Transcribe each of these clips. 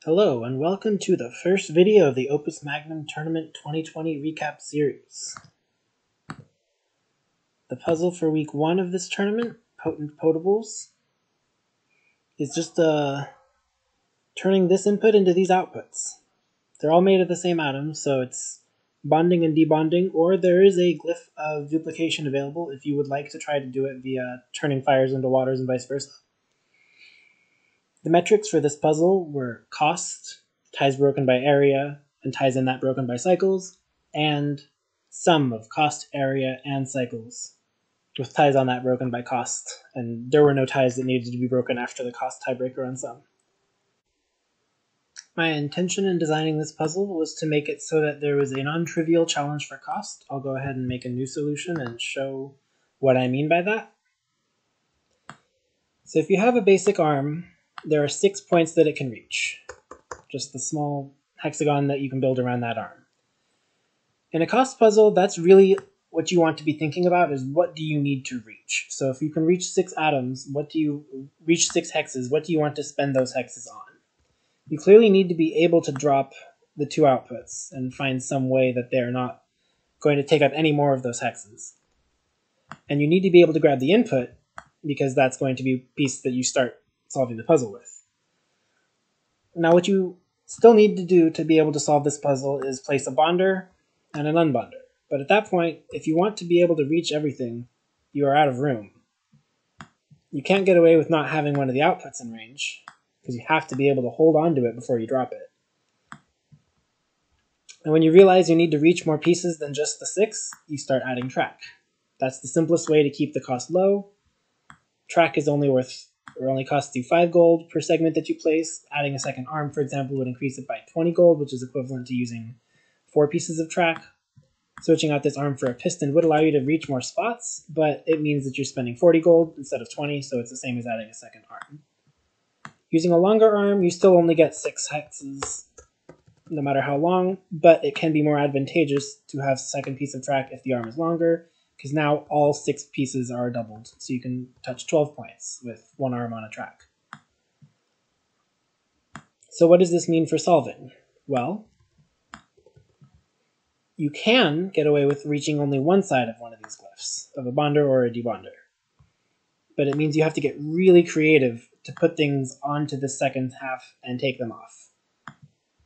Hello and welcome to the first video of the Opus Magnum Tournament 2020 Recap Series. The puzzle for week 1 of this tournament, Potent Potables, is just turning this input into these outputs. They're all made of the same atom, so it's bonding and debonding, or there is a glyph of duplication available if you would like to try to do it via turning fires into waters and vice versa. The metrics for this puzzle were cost, ties broken by area, and ties in that broken by cycles, and sum of cost, area, and cycles, with ties on that broken by cost, and there were no ties that needed to be broken after the cost tiebreaker on sum. My intention in designing this puzzle was to make it so that there was a non-trivial challenge for cost. I'll go ahead and make a new solution and show what I mean by that. So if you have a basic arm, there are 6 points that it can reach. Just the small hexagon that you can build around that arm. In a cost puzzle, that's really what you want to be thinking about is what do you need to reach? So if you can reach 6 atoms, what do you reach 6 hexes, what do you want to spend those hexes on? You clearly need to be able to drop the 2 outputs and find some way that they're not going to take up any more of those hexes. And you need to be able to grab the input because that's going to be a piece that you start solving the puzzle with. Now what you still need to do to be able to solve this puzzle is place a bonder and an unbonder. But at that point, if you want to be able to reach everything, you are out of room. You can't get away with not having one of the outputs in range, because you have to be able to hold on to it before you drop it. And when you realize you need to reach more pieces than just the 6, you start adding track. That's the simplest way to keep the cost low. Track is only costs you 5 gold per segment that you place. Adding a second arm, for example, would increase it by 20 gold, which is equivalent to using 4 pieces of track. Switching out this arm for a piston would allow you to reach more spots, but it means that you're spending 40 gold instead of 20, so it's the same as adding a second arm. Using a longer arm, you still only get 6 hexes, no matter how long, but it can be more advantageous to have a second piece of track if the arm is longer, because now all 6 pieces are doubled, so you can touch 12 points with 1 arm on a track. So what does this mean for solving? Well, you can get away with reaching only one side of one of these glyphs, of a bonder or a debonder. But it means you have to get really creative to put things onto the second half and take them off.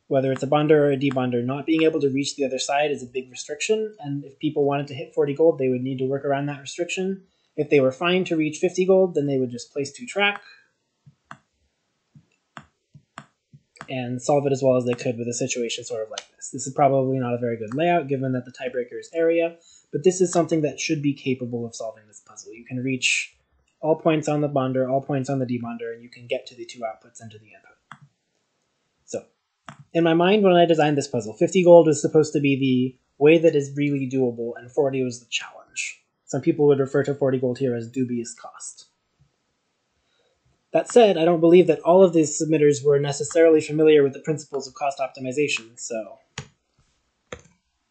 Whether it's a bonder or a debonder, not being able to reach the other side is a big restriction, and if people wanted to hit 40 gold, they would need to work around that restriction. If they were fine to reach 50 gold, then they would just place 2 track and solve it as well as they could with a situation sort of like this. This is probably not a very good layout, given that the tiebreaker is area, but this is something that should be capable of solving this puzzle. You can reach all points on the bonder, all points on the debonder, and you can get to the 2 outputs and to the input. So, in my mind, when I designed this puzzle, 50 gold was supposed to be the way that is really doable, and 40 was the challenge. Some people would refer to 40 gold here as dubious cost. That said, I don't believe that all of these submitters were necessarily familiar with the principles of cost optimization, so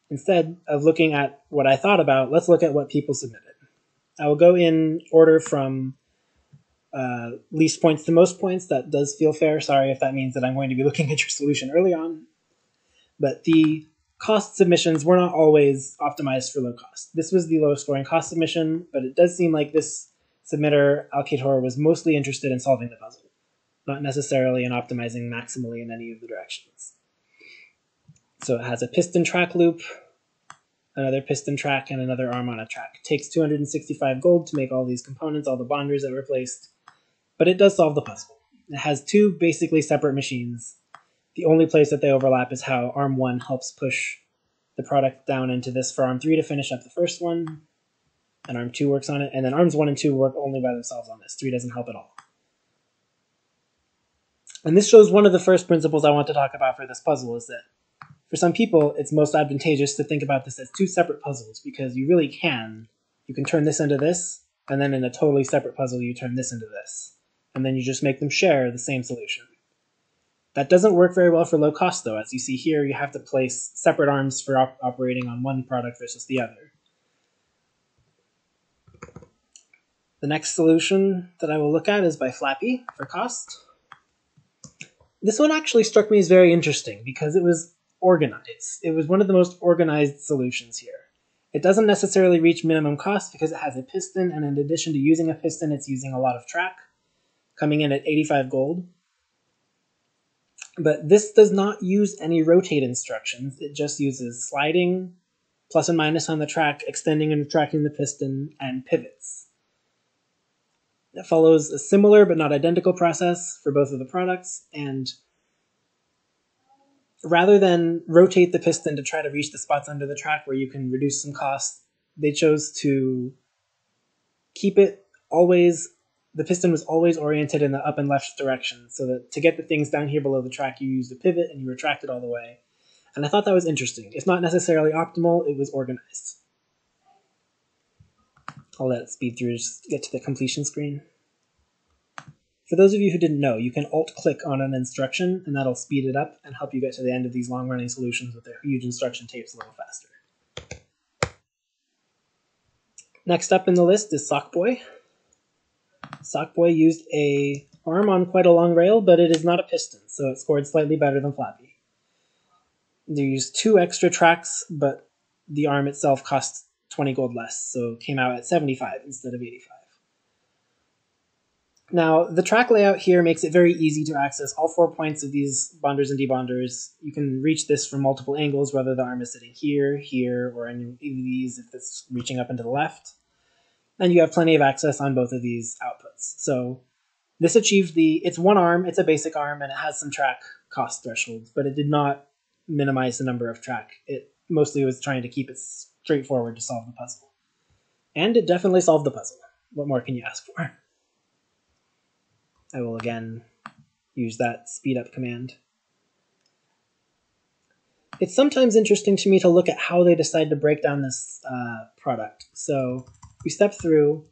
instead of looking at what I thought about, let's look at what people submitted. I will go in order from least points to most points. That does feel fair. Sorry if that means that I'm going to be looking at your solution early on. But the cost submissions were not always optimized for low cost. This was the lowest scoring cost submission, but it does seem like this submitter, Alcator, was mostly interested in solving the puzzle, not necessarily in optimizing maximally in any of the directions. So it has a piston track loop, another piston track, and another arm on a track. It takes 265 gold to make all these components, all the bonders that were placed, but it does solve the puzzle. It has 2 basically separate machines. The only place that they overlap is how arm 1 helps push the product down into this for arm 3 to finish up the first one, and arm 2 works on it, and then arms 1 and 2 work only by themselves on this. 3 doesn't help at all. And this shows one of the first principles I want to talk about for this puzzle is that for some people, it's most advantageous to think about this as 2 separate puzzles, because you really can. You can turn this into this, and then in a totally separate puzzle, you turn this into this. And then you just make them share the same solution. That doesn't work very well for low cost, though. As you see here, you have to place separate arms for operating on one product versus the other. The next solution that I will look at is by Flappy for cost. This one actually struck me as very interesting because it was organized. It was one of the most organized solutions here. It doesn't necessarily reach minimum cost because it has a piston, and in addition to using a piston, it's using a lot of track, coming in at 85 gold. But this does not use any rotate instructions. It just uses sliding, plus and minus on the track, extending and retracting the piston, and pivots. It follows a similar but not identical process for both of the products, and rather than rotate the piston to try to reach the spots under the track where you can reduce some costs, they chose to keep it always, the piston was always oriented in the up and left direction, so that to get the things down here below the track, you used a pivot and you retract it all the way. And I thought that was interesting. If not necessarily optimal, it was organized. I'll let it speed through, just get to the completion screen. For those of you who didn't know, you can alt-click on an instruction, and that'll speed it up and help you get to the end of these long-running solutions with their huge instruction tapes a little faster. Next up in the list is Sockboy. Sockboy used a arm on quite a long rail, but it is not a piston, so it scored slightly better than Flappy. They used 2 extra tracks, but the arm itself cost 20 gold less, so it came out at 75 instead of 85. Now, the track layout here makes it very easy to access all 4 points of these bonders and debonders. You can reach this from multiple angles, whether the arm is sitting here, here, or any of these if it's reaching up and to the left. And you have plenty of access on both of these outputs. So this achieved it's one arm, it's a basic arm, and it has some track cost thresholds, but it did not minimize the number of track. It mostly was trying to keep it straightforward to solve the puzzle. And it definitely solved the puzzle. What more can you ask for? I will again use that speed up command. It's sometimes interesting to me to look at how they decide to break down this product. So we step through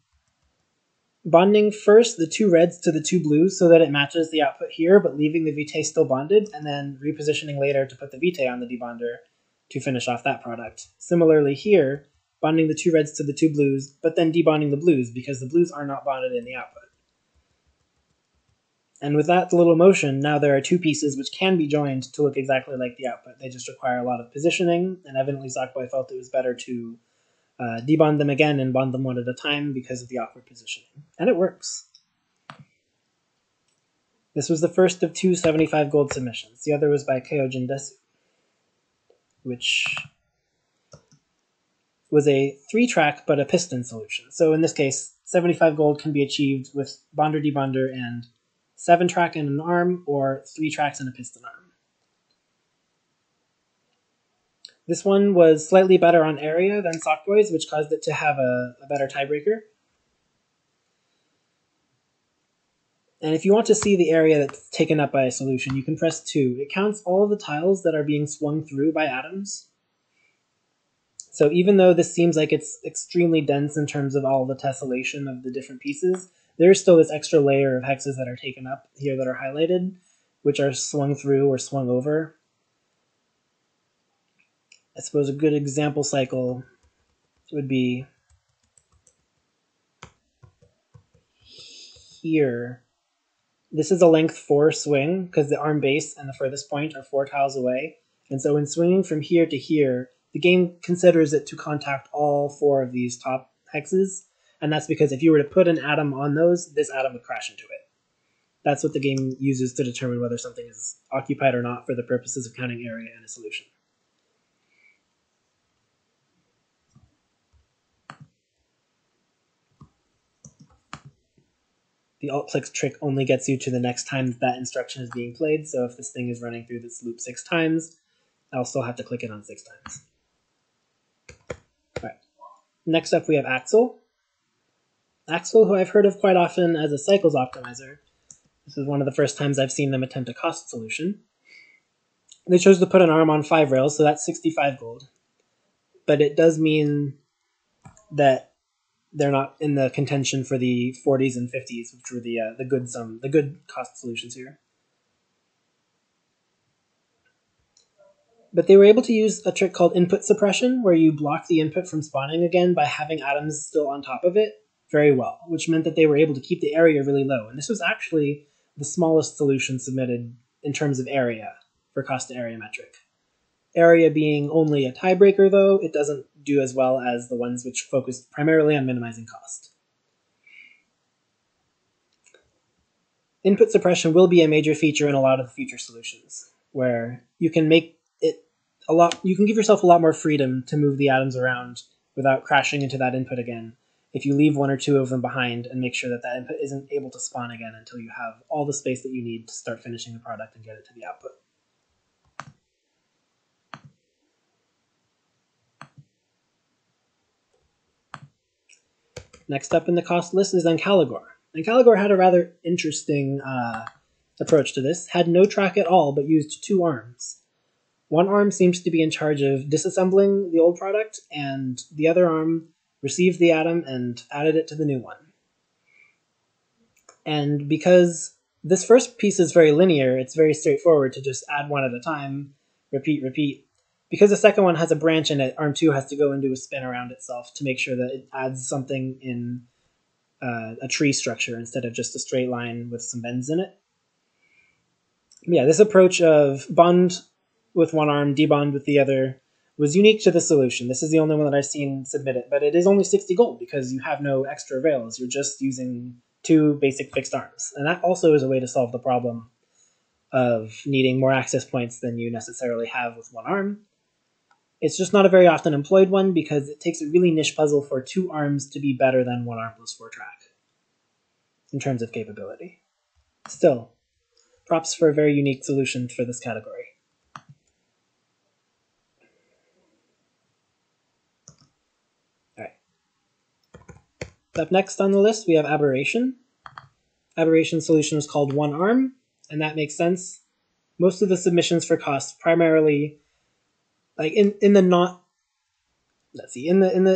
bonding first the 2 reds to the 2 blues so that it matches the output here, but leaving the vitae still bonded, and then repositioning later to put the vitae on the debonder to finish off that product. Similarly here, bonding the 2 reds to the 2 blues, but then debonding the blues because the blues are not bonded in the output. And with that little motion, now there are 2 pieces which can be joined to look exactly like the output. They just require a lot of positioning, and evidently Sockboy felt it was better to debond them again and bond them one at a time because of the awkward positioning. And it works. This was the first of 2 75 gold submissions. The other was by Kyojin Desu, which was a 3-track but a piston solution. So in this case, 75 gold can be achieved with bonder, debonder, and 7-track and an arm, or 3 tracks and a piston arm. This one was slightly better on area than Sockboy's, which caused it to have a better tiebreaker. And if you want to see the area that's taken up by a solution, you can press 2. It counts all of the tiles that are being swung through by atoms. So even though this seems like it's extremely dense in terms of all the tessellation of the different pieces, there's still this extra layer of hexes that are taken up here that are highlighted, which are swung through or swung over. I suppose a good example cycle would be here. This is a length 4 swing because the arm base and the furthest point are 4 tiles away. And so when swinging from here to here, the game considers it to contact all 4 of these top hexes. And that's because if you were to put an atom on those, this atom would crash into it. That's what the game uses to determine whether something is occupied or not for the purposes of counting area in a solution. The alt-click trick only gets you to the next time that instruction is being played, so if this thing is running through this loop 6 times, I'll still have to click it on 6 times. All right. Next up we have Axel. Axel, who I've heard of quite often as a cycles optimizer. This is one of the first times I've seen them attempt a cost solution. They chose to put an arm on 5 rails, so that's 65 gold. But it does mean that they're not in the contention for the 40s and 50s, which were the good cost solutions here. But they were able to use a trick called input suppression, where you block the input from spawning again by having atoms still on top of it very well, which meant that they were able to keep the area really low. And this was actually the smallest solution submitted in terms of area for cost to area metric. Area being only a tiebreaker, though, it doesn't do as well as the ones which focus primarily on minimizing cost. Input suppression will be a major feature in a lot of the future solutions, where you can make it you can give yourself a lot more freedom to move the atoms around without crashing into that input again, if you leave one or two of them behind and make sure that that input isn't able to spawn again until you have all the space that you need to start finishing the product and get it to the output. Next up in the cost list is Encaligor. Encaligor had a rather interesting approach to this, had no track at all, but used two arms. One arm seems to be in charge of disassembling the old product, and the other arm received the atom and added it to the new one. And because this first piece is very linear, it's very straightforward to just add one at a time, repeat, repeat. Because the second one has a branch in it, arm 2 has to go and do a spin around itself to make sure that it adds something in a tree structure instead of just a straight line with some bends in it. Yeah, this approach of bond with one arm, debond with the other, was unique to the solution. This is the only one that I've seen submitted, but it is only 60 gold because you have no extra rails. You're just using two basic fixed arms. And that also is a way to solve the problem of needing more access points than you necessarily have with one arm. It's just not a very often employed one because it takes a really niche puzzle for two arms to be better than one arm plus 4 track in terms of capability. Still, props for a very unique solution for this category. Alright. Up next on the list, we have Aberration. Aberration solution is called one arm, and that makes sense. Most of the submissions for cost primarily like in the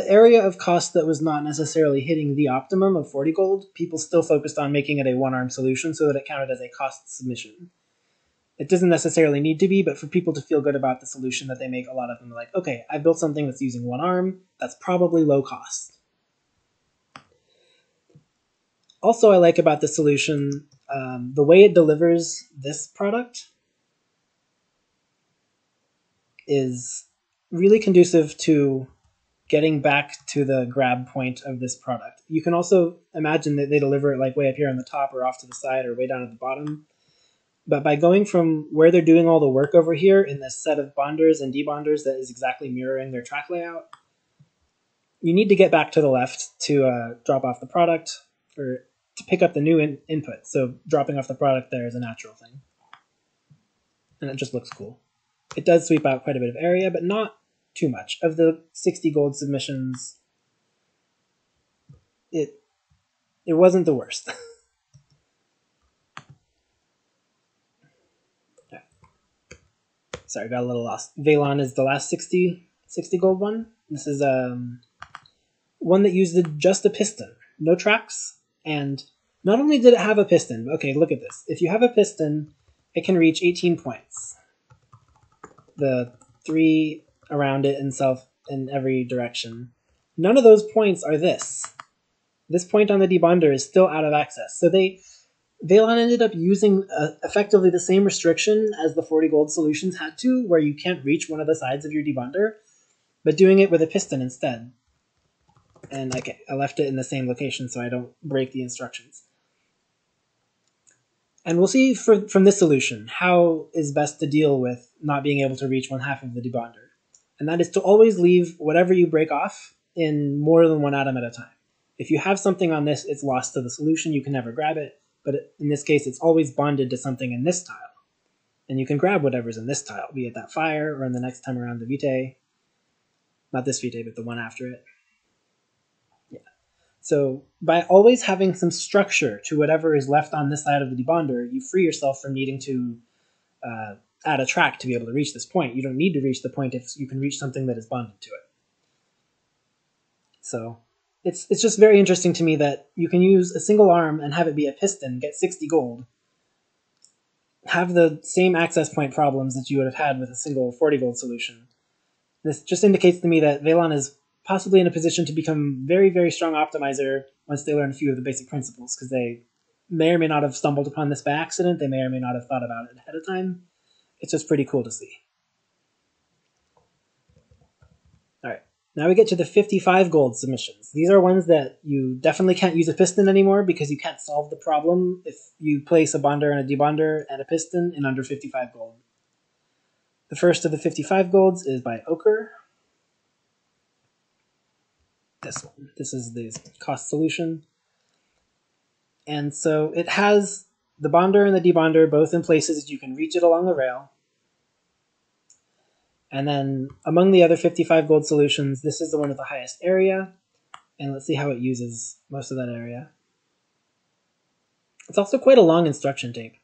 area of cost that was not necessarily hitting the optimum of 40 gold, people still focused on making it a one-arm solution so that it counted as a cost submission. It doesn't necessarily need to be, but for people to feel good about the solution that they make, a lot of them are like, okay, I built something that's using one arm, that's probably low cost. Also, I like about the solution, the way it delivers this product is really conducive to getting back to the grab point of this product. You can also imagine that they deliver it like way up here on the top or off to the side or way down at the bottom. But by going from where they're doing all the work over here in this set of bonders and debonders that is exactly mirroring their track layout, you need to get back to the left to drop off the product or to pick up the new input. So dropping off the product there is a natural thing. And it just looks cool. It does sweep out quite a bit of area, but not too much. Of the 60 gold submissions, it wasn't the worst. Yeah. Sorry, got a little lost. Velon is the last 60 gold one. This is one that used just a piston. No tracks, and not only did it have a piston, okay, look at this. If you have a piston, it can reach 18 points. The 3 around it itself in every direction. None of those points are this. This point on the debonder is still out of access. So Velon ended up using effectively the same restriction as the 40 gold solutions had to, where you can't reach one of the sides of your debonder, but doing it with a piston instead. And okay, I left it in the same location so I don't break the instructions. And we'll see from this solution how is best to deal with not being able to reach one half of the debonder. And that is to always leave whatever you break off in more than one atom at a time. If you have something on this, it's lost to the solution, you can never grab it, but in this case it's always bonded to something in this tile. And you can grab whatever's in this tile, be it that fire or in the next time around the vitae. Not this vitae, but the one after it. So by always having some structure to whatever is left on this side of the debonder, you free yourself from needing to add a track to be able to reach this point. You don't need to reach the point if you can reach something that is bonded to it. So it's just very interesting to me that you can use a single arm and have it be a piston, get 60 gold, have the same access point problems that you would have had with a single 40 gold solution. This just indicates to me that Velon is possibly in a position to become very, very strong optimizer once they learn a few of the basic principles, because they may or may not have stumbled upon this by accident. They may or may not have thought about it ahead of time. It's just pretty cool to see. All right, now we get to the 55 gold submissions. These are ones that you definitely can't use a piston anymore because you can't solve the problem if you place a bonder and a debonder and a piston in under 55 gold. The first of the 55 golds is by Ochre. This one. This is the cost solution. And so it has the bonder and the debonder both in places that you can reach it along the rail. And then among the other 55 gold solutions, this is the one with the highest area. And let's see how it uses most of that area. It's also quite a long instruction tape.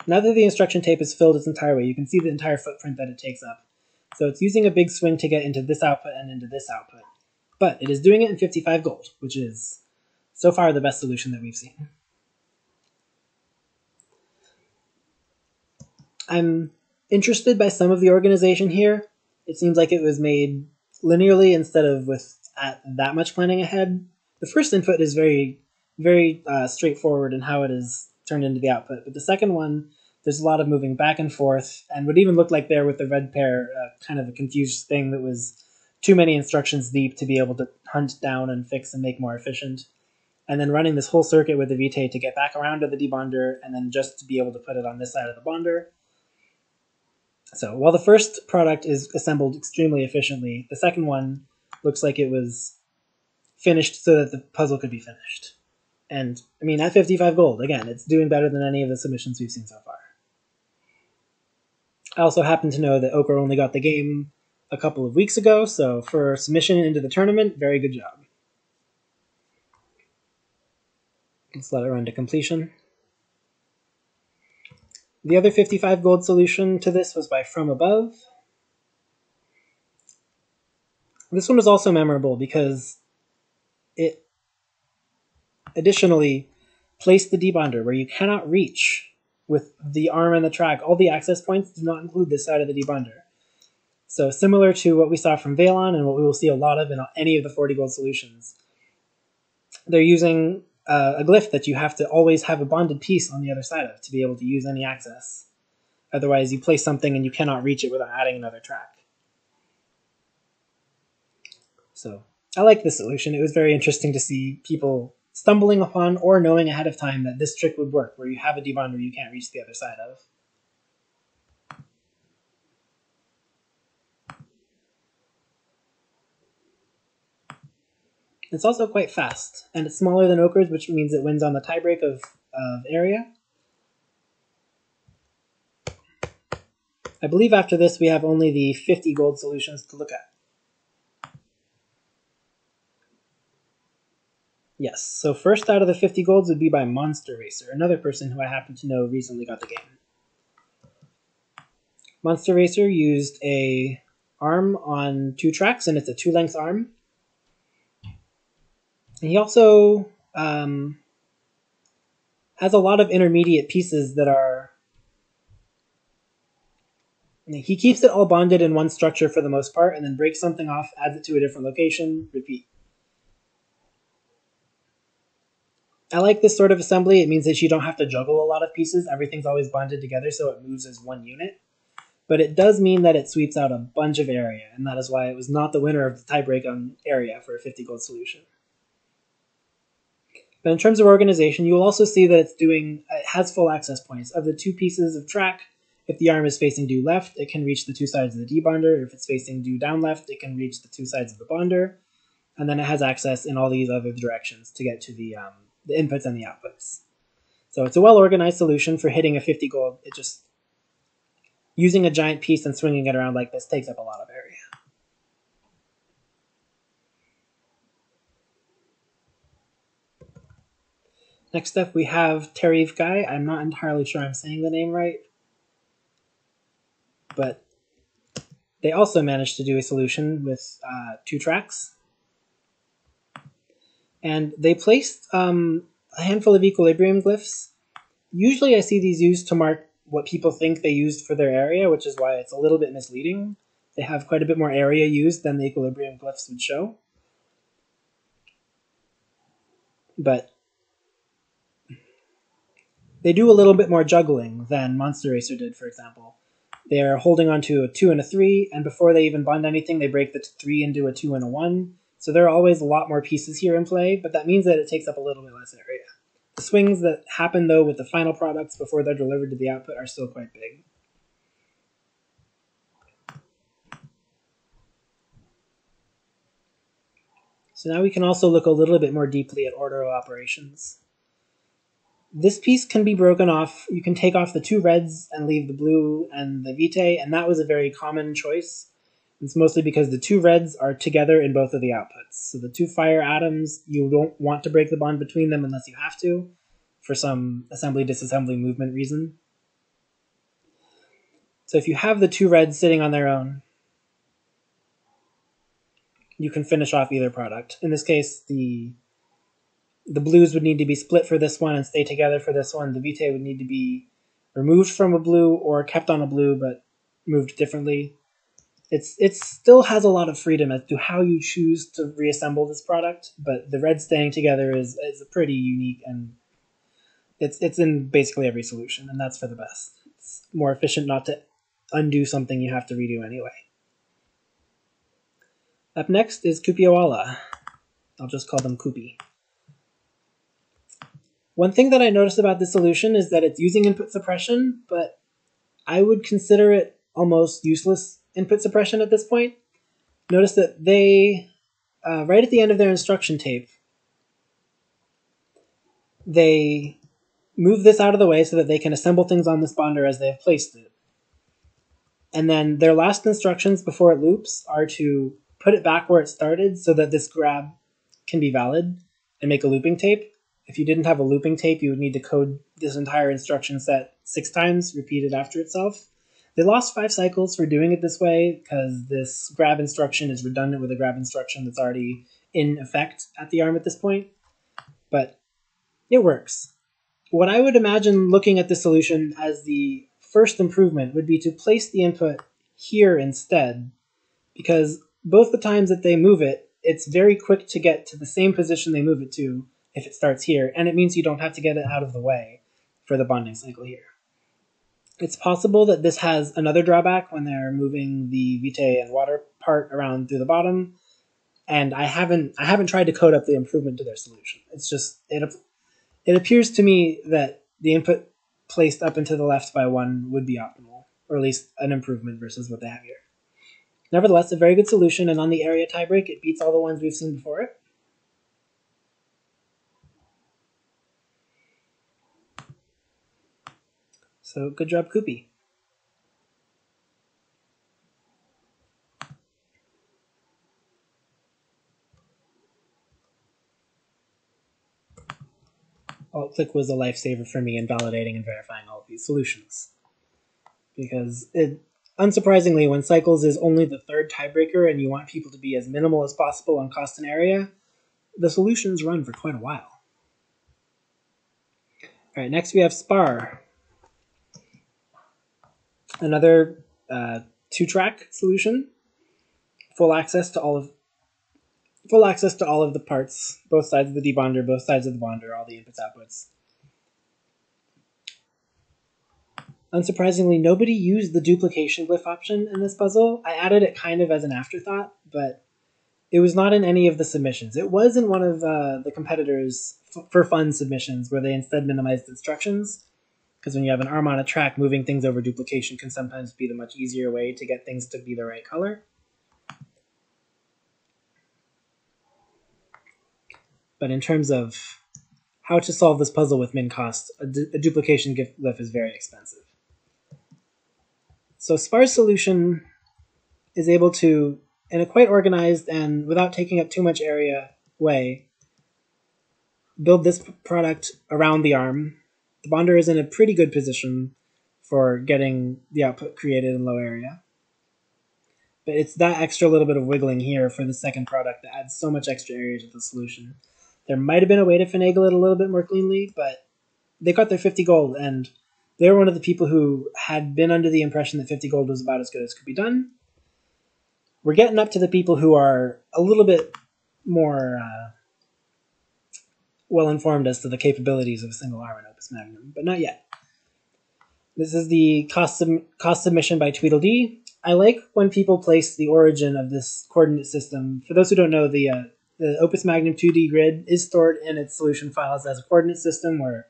Now that the instruction tape is filled its entire way, you can see the entire footprint that it takes up. So it's using a big swing to get into this output and into this output. But it is doing it in 55 gold, which is so far the best solution that we've seen. I'm interested by some of the organization here. It seems like it was made linearly instead of with that much planning ahead. The first input is very straightforward in how it is turned into the output, but the second one, there's a lot of moving back and forth, and what even looked like there with the red pair, kind of a confused thing that was too many instructions deep to be able to hunt down and fix and make more efficient. And then running this whole circuit with the vitae to get back around to the debonder, and then just to be able to put it on this side of the bonder. So while the first product is assembled extremely efficiently, the second one looks like it was finished so that the puzzle could be finished. And, I mean, at 55 gold, again, it's doing better than any of the submissions we've seen so far. I also happen to know that Ochre only got the game a couple of weeks ago, so for submission into the tournament, very good job. Let's let it run to completion. The other 55 gold solution to this was by From Above. This one was also memorable because it additionally placed the debonder where you cannot reach with the arm and the track. All the access points do not include this side of the debonder. So similar to what we saw from Valon and what we will see a lot of in any of the 40 gold solutions, they're using a glyph that you have to always have a bonded piece on the other side of to be able to use any access. Otherwise, you place something and you cannot reach it without adding another track. So I like this solution. It was very interesting to see people stumbling upon or knowing ahead of time that this trick would work, where you have a debonder you can't reach the other side of. It's also quite fast, and it's smaller than Ochre's, which means it wins on the tiebreak of area. I believe after this we have only the 50 gold solutions to look at. Yes, so first out of the 50 golds would be by Monster Racer, another person who I happen to know recently got the game. Monster Racer used a arm on 2 tracks, and it's a 2-length arm. And he also has a lot of intermediate pieces that are... He keeps it all bonded in one structure for the most part, and then breaks something off, adds it to a different location, repeat. I like this sort of assembly. It means that you don't have to juggle a lot of pieces. Everything's always bonded together, so it moves as one unit. But it does mean that it sweeps out a bunch of area, and that is why it was not the winner of the tiebreak on area for a 50 gold solution. But in terms of organization, you will also see that it has full access points. Of the 2 pieces of track, if the arm is facing due left, it can reach the 2 sides of the debonder. If it's facing due down left, it can reach the 2 sides of the bonder. And then it has access in all these other directions to get to the inputs and the outputs. So it's a well-organized solution for hitting a 50 gold. It just, using a giant piece and swinging it around like this takes up a lot of area. Next up we have Tarif Guy. I'm not entirely sure I'm saying the name right, but they also managed to do a solution with 2 tracks. And they placed a handful of equilibrium glyphs. Usually I see these used to mark what people think they used for their area, which is why it's a little bit misleading. They have quite a bit more area used than the equilibrium glyphs would show. But they do a little bit more juggling than Monster Racer did, for example. They're holding onto a 2 and a 3, and before they even bond anything, they break the 3 into a 2 and a 1. So there are always a lot more pieces here in play, but that means that it takes up a little bit less area. The swings that happen, though, with the final products before they're delivered to the output are still quite big. So now we can also look a little bit more deeply at order of operations. This piece can be broken off. You can take off the 2 reds and leave the blue and the vitae, and that was a very common choice. It's mostly because the 2 reds are together in both of the outputs. So the 2 fire atoms, you don't want to break the bond between them unless you have to, for some assembly-disassembly movement reason. So if you have the 2 reds sitting on their own, you can finish off either product. In this case, the blues would need to be split for this one and stay together for this one. The vitae would need to be removed from a blue or kept on a blue but moved differently. It still has a lot of freedom as to how you choose to reassemble this product, but the red staying together is pretty unique, and it's in basically every solution, and that's for the best. It's more efficient not to undo something you have to redo anyway. Up next is Kupiowala. I'll just call them Kupi. One thing that I noticed about this solution is that it's using input suppression, but I would consider it almost useless input suppression at this point. Notice that they, right at the end of their instruction tape, they move this out of the way so that they can assemble things on this bonder as they have placed it. And then their last instructions before it loops are to put it back where it started so that this grab can be valid and make a looping tape. If you didn't have a looping tape, you would need to code this entire instruction set 6 times, repeated after itself. They lost 5 cycles for doing it this way because this grab instruction is redundant with a grab instruction that's already in effect at the arm at this point. But it works. What I would imagine looking at this solution as the first improvement would be to place the input here instead, because both the times that they move it, it's very quick to get to the same position they move it to if it starts here, and it means you don't have to get it out of the way for the bonding cycle here. It's possible that this has another drawback when they're moving the vitae and water part around through the bottom, and I haven't tried to code up the improvement to their solution. It's just it appears to me that the input placed up and to the left by 1 would be optimal, or at least an improvement versus what they have here. Nevertheless, a very good solution, and on the area tiebreak, it beats all the ones we've seen before it. So good job, Kupi. Alt-click was a lifesaver for me in validating and verifying all of these solutions. Because unsurprisingly, when Cycles is only the 3rd tiebreaker and you want people to be as minimal as possible on cost and area, the solutions run for quite a while. All right, next we have Spar. Another 2-track solution. Full access to all of the parts, both sides of the debonder, both sides of the bonder, all the inputs, outputs. Unsurprisingly, nobody used the duplication glyph option in this puzzle. I added it kind of as an afterthought, but it was not in any of the submissions. It was in one of the competitors' for fun submissions where they instead minimized instructions, because when you have an arm on a track, moving things over duplication can sometimes be the much easier way to get things to be the right color. But in terms of how to solve this puzzle with min cost, a duplication glyph is very expensive. So Spar's solution is able to, in a quite organized and without taking up too much area way, build this product around the arm. The bonder is in a pretty good position for getting the output created in low area. But it's that extra little bit of wiggling here for the second product that adds so much extra area to the solution. There might have been a way to finagle it a little bit more cleanly, but they got their 50 gold, and they were one of the people who had been under the impression that 50 gold was about as good as could be done. We're getting up to the people who are a little bit more well informed as to the capabilities of a single arm in Opus Magnum, but not yet. This is the cost submission by Tweedledee. I like when people place the origin of this coordinate system. For those who don't know, the Opus Magnum 2D grid is stored in its solution files as a coordinate system where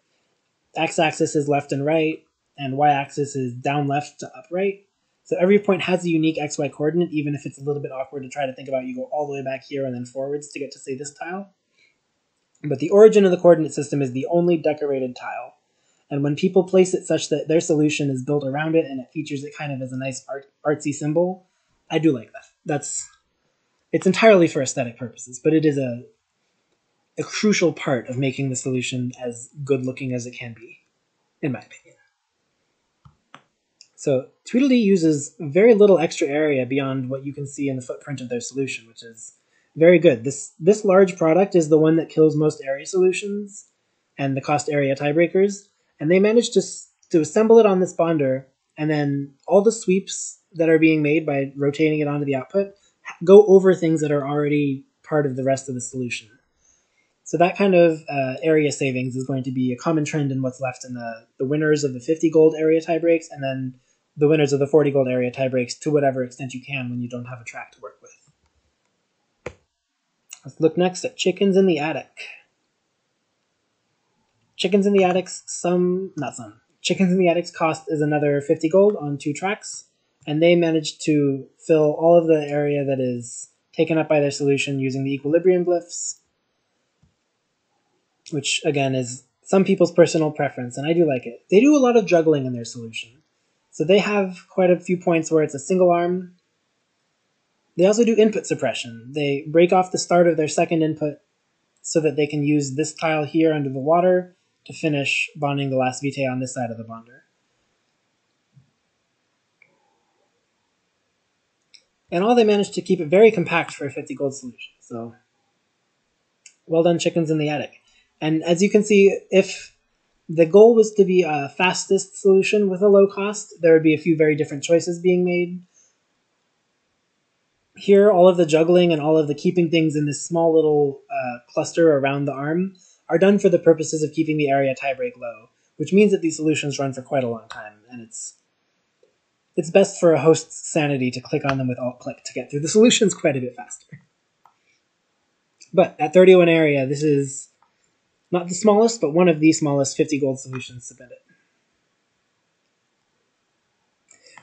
x-axis is left and right, and y-axis is down left to up right. So every point has a unique xy coordinate, even if it's a little bit awkward to try to think about. You go all the way back here and then forwards to get to, say, this tile. But the origin of the coordinate system is the only decorated tile. And when people place it such that their solution is built around it and it features it kind of as a nice artsy symbol, I do like that. It's entirely for aesthetic purposes, but it is a crucial part of making the solution as good looking as it can be, in my opinion. So Tweedledee uses very little extra area beyond what you can see in the footprint of their solution, which is very good. This large product is the one that kills most area solutions and the cost area tiebreakers, and they managed to assemble it on this bonder, and then all the sweeps that are being made by rotating it onto the output go over things that are already part of the rest of the solution. So that kind of area savings is going to be a common trend in what's left in the winners of the 50 gold area tiebreaks, and then the winners of the 40 gold area tiebreaks to whatever extent you can when you don't have a track to work with. Let's look next at Chickens in the Attic. Chickens in the Attic's cost is another 50 gold on 2 tracks, and they managed to fill all of the area that is taken up by their solution using the equilibrium glyphs, which again is some people's personal preference, and I do like it. They do a lot of juggling in their solution. So they have quite a few points where it's a single arm. They also do input suppression. They break off the start of their second input so that they can use this tile here under the water to finish bonding the last vitae on this side of the bonder. And all they managed to keep it very compact for a 50 gold solution. So well done, Chickens in the Attic. And as you can see, if the goal was to be a fastest solution with a low cost, there would be a few very different choices being made. Here, all of the juggling and all of the keeping things in this small little cluster around the arm are done for the purposes of keeping the area tiebreak low, which means that these solutions run for quite a long time, and it's best for a host's sanity to click on them with alt-click to get through the solutions quite a bit faster. But at 31 area, this is not the smallest, but one of the smallest 50 gold solutions submitted.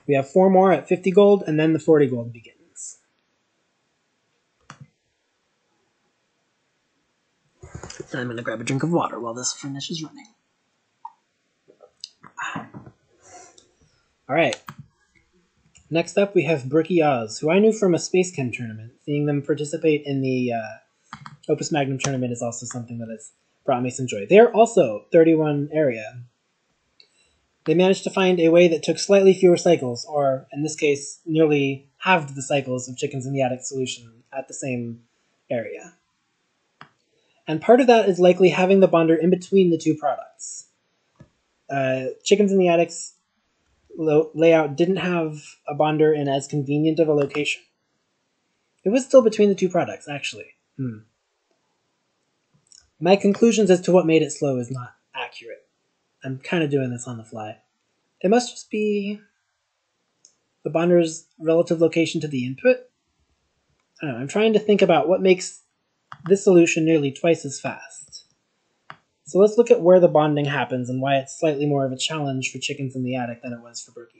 We have 4 more at 50 gold, and then the 40 gold begins. I'm going to grab a drink of water while this finishes running. Alright. Next up, we have Brookie Oz, who I knew from a Space Chem tournament. Seeing them participate in the Opus Magnum tournament is also something that has brought me some joy. They are also 31 area. They managed to find a way that took slightly fewer cycles, or in this case, nearly halved the cycles of Chickens in the Attic solution at the same area. And part of that is likely having the bonder in between the two products. Chickens in the Attic's layout didn't have a bonder in as convenient of a location. It was still between the two products, actually. My conclusions as to what made it slow is not accurate. I'm kind of doing this on the fly. It must just be the bonder's relative location to the input. I don't know, I'm trying to think about what makes this solution nearly twice as fast. So let's look at where the bonding happens and why it's slightly more of a challenge for Chickens in the Attic than it was for Brookie.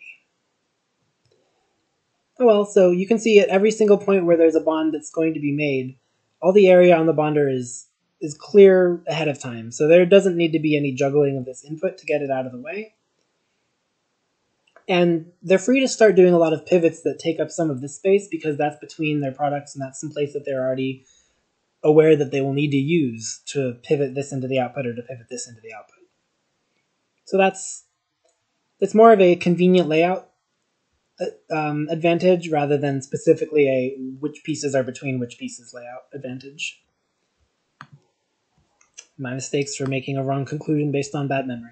Oh well, so you can see at every single point where there's a bond that's going to be made, all the area on the bonder is clear ahead of time, so there doesn't need to be any juggling of this input to get it out of the way. And they're free to start doing a lot of pivots that take up some of this space because that's between their products and that's some place that they're already aware that they will need to use to pivot this into the output or to pivot this into the output. So it's more of a convenient layout advantage rather than specifically a which pieces are between which pieces layout advantage. My mistakes for making a wrong conclusion based on bad memory.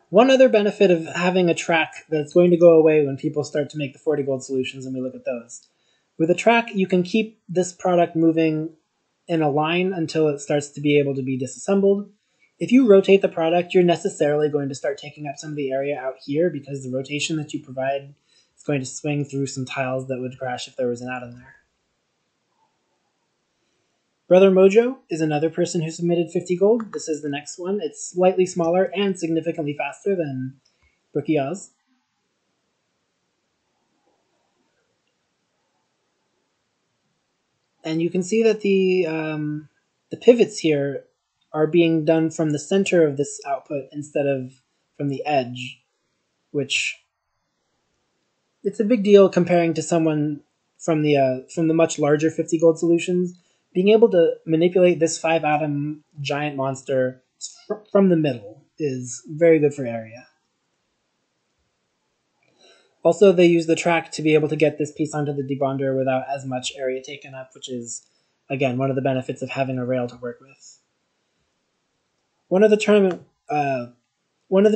One other benefit of having a track that's going to go away when people start to make the 40 gold solutions and we look at those. With a track, you can keep this product moving in a line until it starts to be able to be disassembled. If you rotate the product, you're necessarily going to start taking up some of the area out here because the rotation that you provide is going to swing through some tiles that would crash if there was an atom there. Brother Mojo is another person who submitted 50 gold. This is the next one. It's slightly smaller and significantly faster than Brookie Oz. And you can see that the pivots here are being done from the center of this output instead of from the edge, which it's a big deal comparing to someone from the much larger 50 gold solutions. Being able to manipulate this 5-atom giant monster from the middle is very good for area. Also, they use the track to be able to get this piece onto the debonder without as much area taken up, which is, again, one of the benefits of having a rail to work with. One of the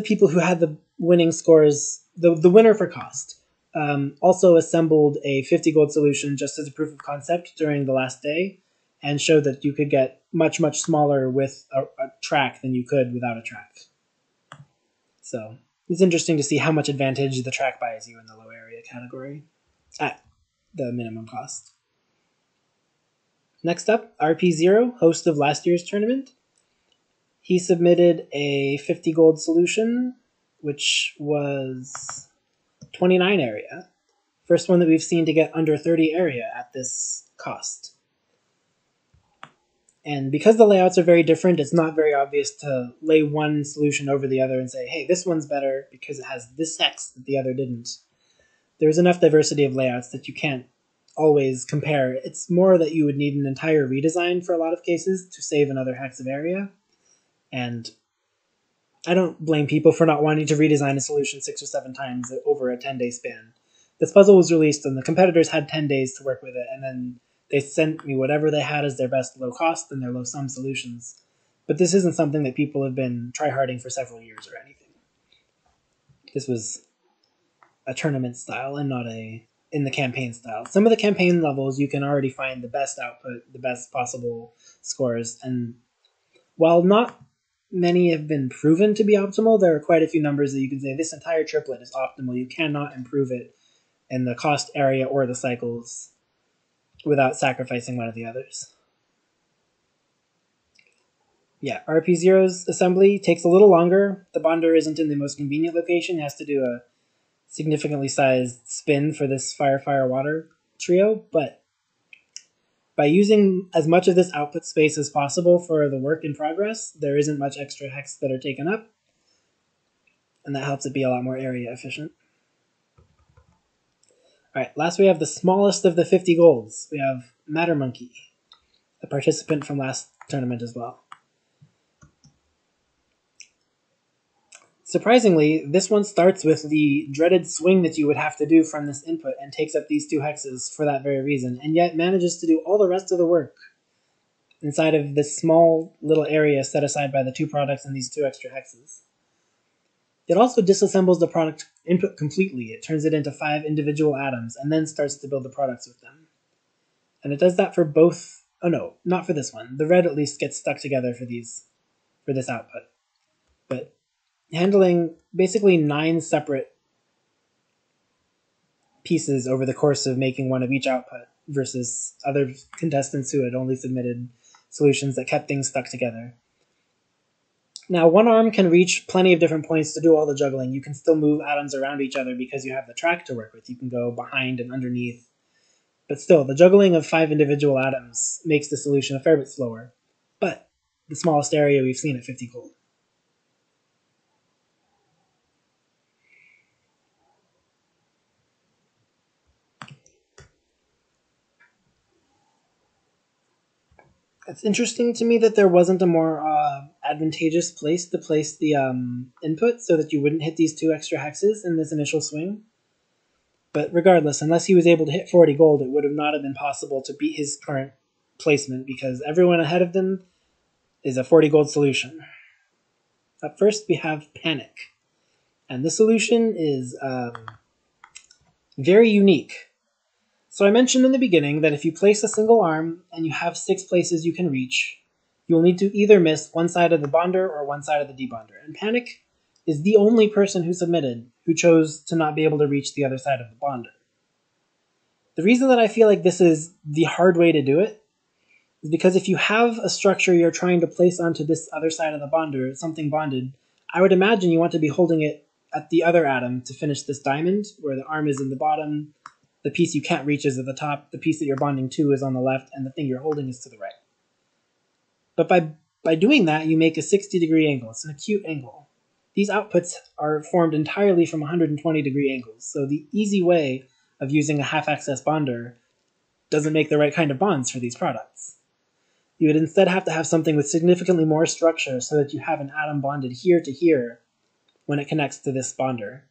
people who had the winning scores, the winner for cost, also assembled a 50 gold solution just as a proof of concept during the last day, and showed that you could get much, much smaller with a track than you could without a track. So it's interesting to see how much advantage the track buys you in the low area category at the minimum cost. Next up, RP0, host of last year's tournament. He submitted a 50 gold solution, which was 29 area. First one that we've seen to get under 30 area at this cost. And because the layouts are very different, it's not very obvious to lay one solution over the other and say, hey, this one's better because it has this hex that the other didn't. There's enough diversity of layouts that you can't always compare. It's more that you would need an entire redesign for a lot of cases to save another hex of area. And I don't blame people for not wanting to redesign a solution 6 or 7 times over a 10-day span. This puzzle was released and the competitors had 10 days to work with it, and then they sent me whatever they had as their best low cost and their low sum solutions. But this isn't something that people have been tryharding for several years or anything. This was a tournament style and not in the campaign style. Some of the campaign levels you can already find the best output, the best possible scores, and while not many have been proven to be optimal, there are quite a few numbers that you can say this entire triplet is optimal. You cannot improve it in the cost area or the cycles without sacrificing one of the others. Yeah, RP0's assembly takes a little longer. The bonder isn't in the most convenient location. It has to do a significantly sized spin for this fire-water trio, but by using as much of this output space as possible for the work in progress, there isn't much extra hex that are taken up, and that helps it be a lot more area efficient. Alright, last we have the smallest of the 50 golds. We have Matter Monkey, a participant from last tournament as well. Surprisingly, this one starts with the dreaded swing that you would have to do from this input and takes up these 2 hexes for that very reason, and yet manages to do all the rest of the work inside of this small little area set aside by the 2 products and these 2 extra hexes. It also disassembles the product input completely. It turns it into 5 individual atoms and then starts to build the products with them. And it does that for both. Oh no, not for this one. The red at least gets stuck together for this output. But handling basically 9 separate pieces over the course of making one of each output versus other contestants who had only submitted solutions that kept things stuck together. Now, one arm can reach plenty of different points to do all the juggling. You can still move atoms around each other because you have the track to work with. You can go behind and underneath. But still, the juggling of 5 individual atoms makes the solution a fair bit slower. But the smallest area we've seen at 50 gold. It's interesting to me that there wasn't a more advantageous place to place the input so that you wouldn't hit these 2 extra hexes in this initial swing. But regardless, unless he was able to hit 40 gold, it would have not have been possible to beat his current placement because everyone ahead of them is a 40 gold solution. Up first, we have Panic. And this solution is very unique. So I mentioned in the beginning that if you place a single arm and you have 6 places you can reach, you will need to either miss one side of the bonder or one side of the debonder. And Panic is the only person who submitted who chose to not be able to reach the other side of the bonder. The reason that I feel like this is the hard way to do it is because if you have a structure you're trying to place onto this other side of the bonder, something bonded, I would imagine you want to be holding it at the other atom to finish this diamond, where the arm is in the bottom, the piece you can't reach is at the top, the piece that you're bonding to is on the left, and the thing you're holding is to the right. But by doing that, you make a 60-degree angle. It's an acute angle. These outputs are formed entirely from 120-degree angles, so the easy way of using a half-access bonder doesn't make the right kind of bonds for these products. You would instead have to have something with significantly more structure so that you have an atom bonded here to here when it connects to this bonder.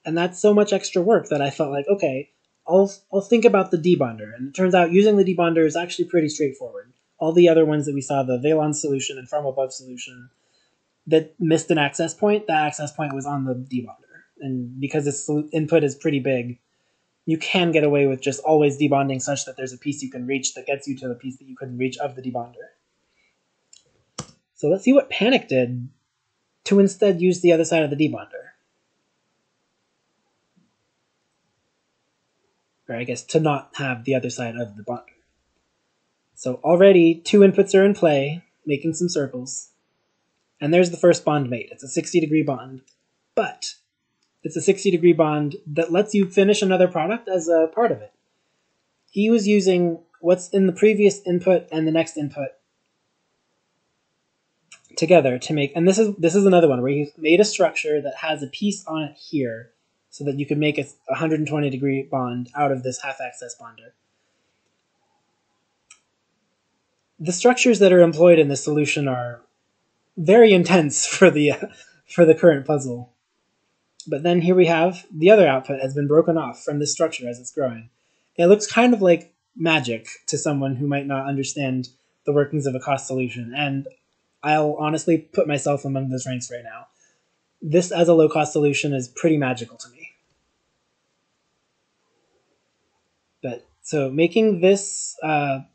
And that's so much extra work that I felt like, okay, I'll think about the debonder. And it turns out using the debonder is actually pretty straightforward. All the other ones that we saw, the Valon solution and from above solution, that missed an access point, that access point was on the debonder. And because its input is pretty big, you can get away with just always debonding such that there's a piece you can reach that gets you to the piece that you couldn't reach of the debonder. So let's see what Panic did to instead use the other side of the debonder. Or I guess to not have the other side of the bonder. So already 2 inputs are in play, making some circles. And there's the first bond made. It's a 60-degree bond. But it's a 60-degree bond that lets you finish another product as a part of it. He was using what's in the previous input and the next input together to make, and this is another one where he made a structure that has a piece on it here so that you could make a 120-degree bond out of this half-access bonder. The structures that are employed in this solution are very intense for the current puzzle. But then here we have the other output has been broken off from this structure as it's growing. It looks kind of like magic to someone who might not understand the workings of a cost solution, and I'll honestly put myself among those ranks right now. This as a low-cost solution is pretty magical to me. But so making this, I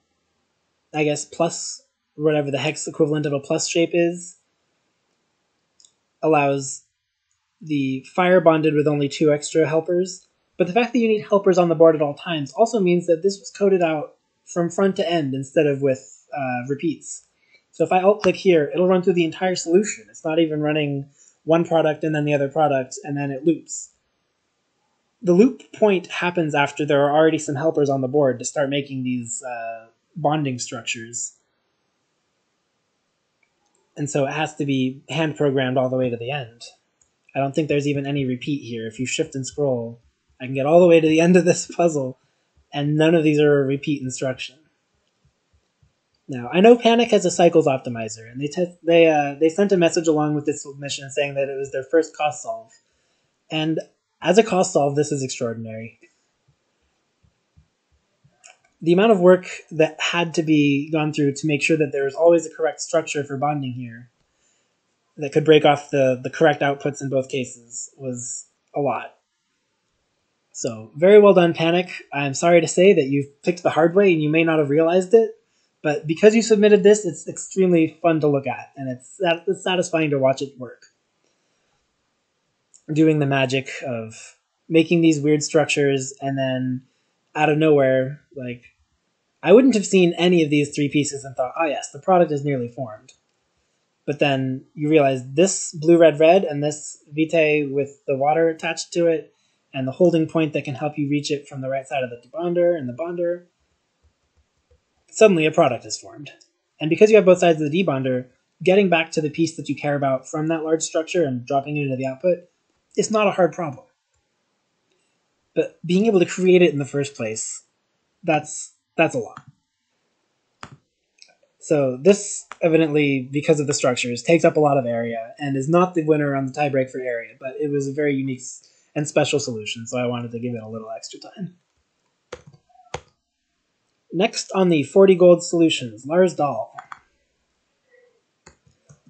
guess, plus whatever the hex equivalent of a plus shape is, allows the fire bonded with only 2 extra helpers. But the fact that you need helpers on the board at all times also means that this was coded out from front to end instead of with repeats. So if I alt-click here, it'll run through the entire solution. It's not even running one product and then the other product, and then it loops. The loop point happens after there are already some helpers on the board to start making these bonding structures. And so it has to be hand-programmed all the way to the end. I don't think there's even any repeat here. If you shift and scroll, I can get all the way to the end of this puzzle, and none of these are a repeat instruction. Now, I know Panic has a cycles optimizer, and they sent a message along with this submission saying that it was their first cost solve. And as a cost solve, this is extraordinary. The amount of work that had to be gone through to make sure that there was always a correct structure for bonding here that could break off the correct outputs in both cases was a lot. So, very well done, Panic. I'm sorry to say that you've picked the hard way and you may not have realized it, but because you submitted this, it's extremely fun to look at, and it's satisfying to watch it work. Doing the magic of making these weird structures, and then out of nowhere, like, I wouldn't have seen any of these 3 pieces and thought, oh yes, the product is nearly formed. But then you realize this blue, red, red, and this vitae with the water attached to it, and the holding point that can help you reach it from the right side of the debonder and the bonder, suddenly a product is formed. And because you have both sides of the debonder, getting back to the piece that you care about from that large structure and dropping it into the output is not a hard problem. But being able to create it in the first place, that's a lot. So this, evidently, because of the structures, takes up a lot of area and is not the winner on the tiebreak for area, but it was a very unique and special solution, so I wanted to give it a little extra time. Next on the 40 gold solutions, Lars Dahl.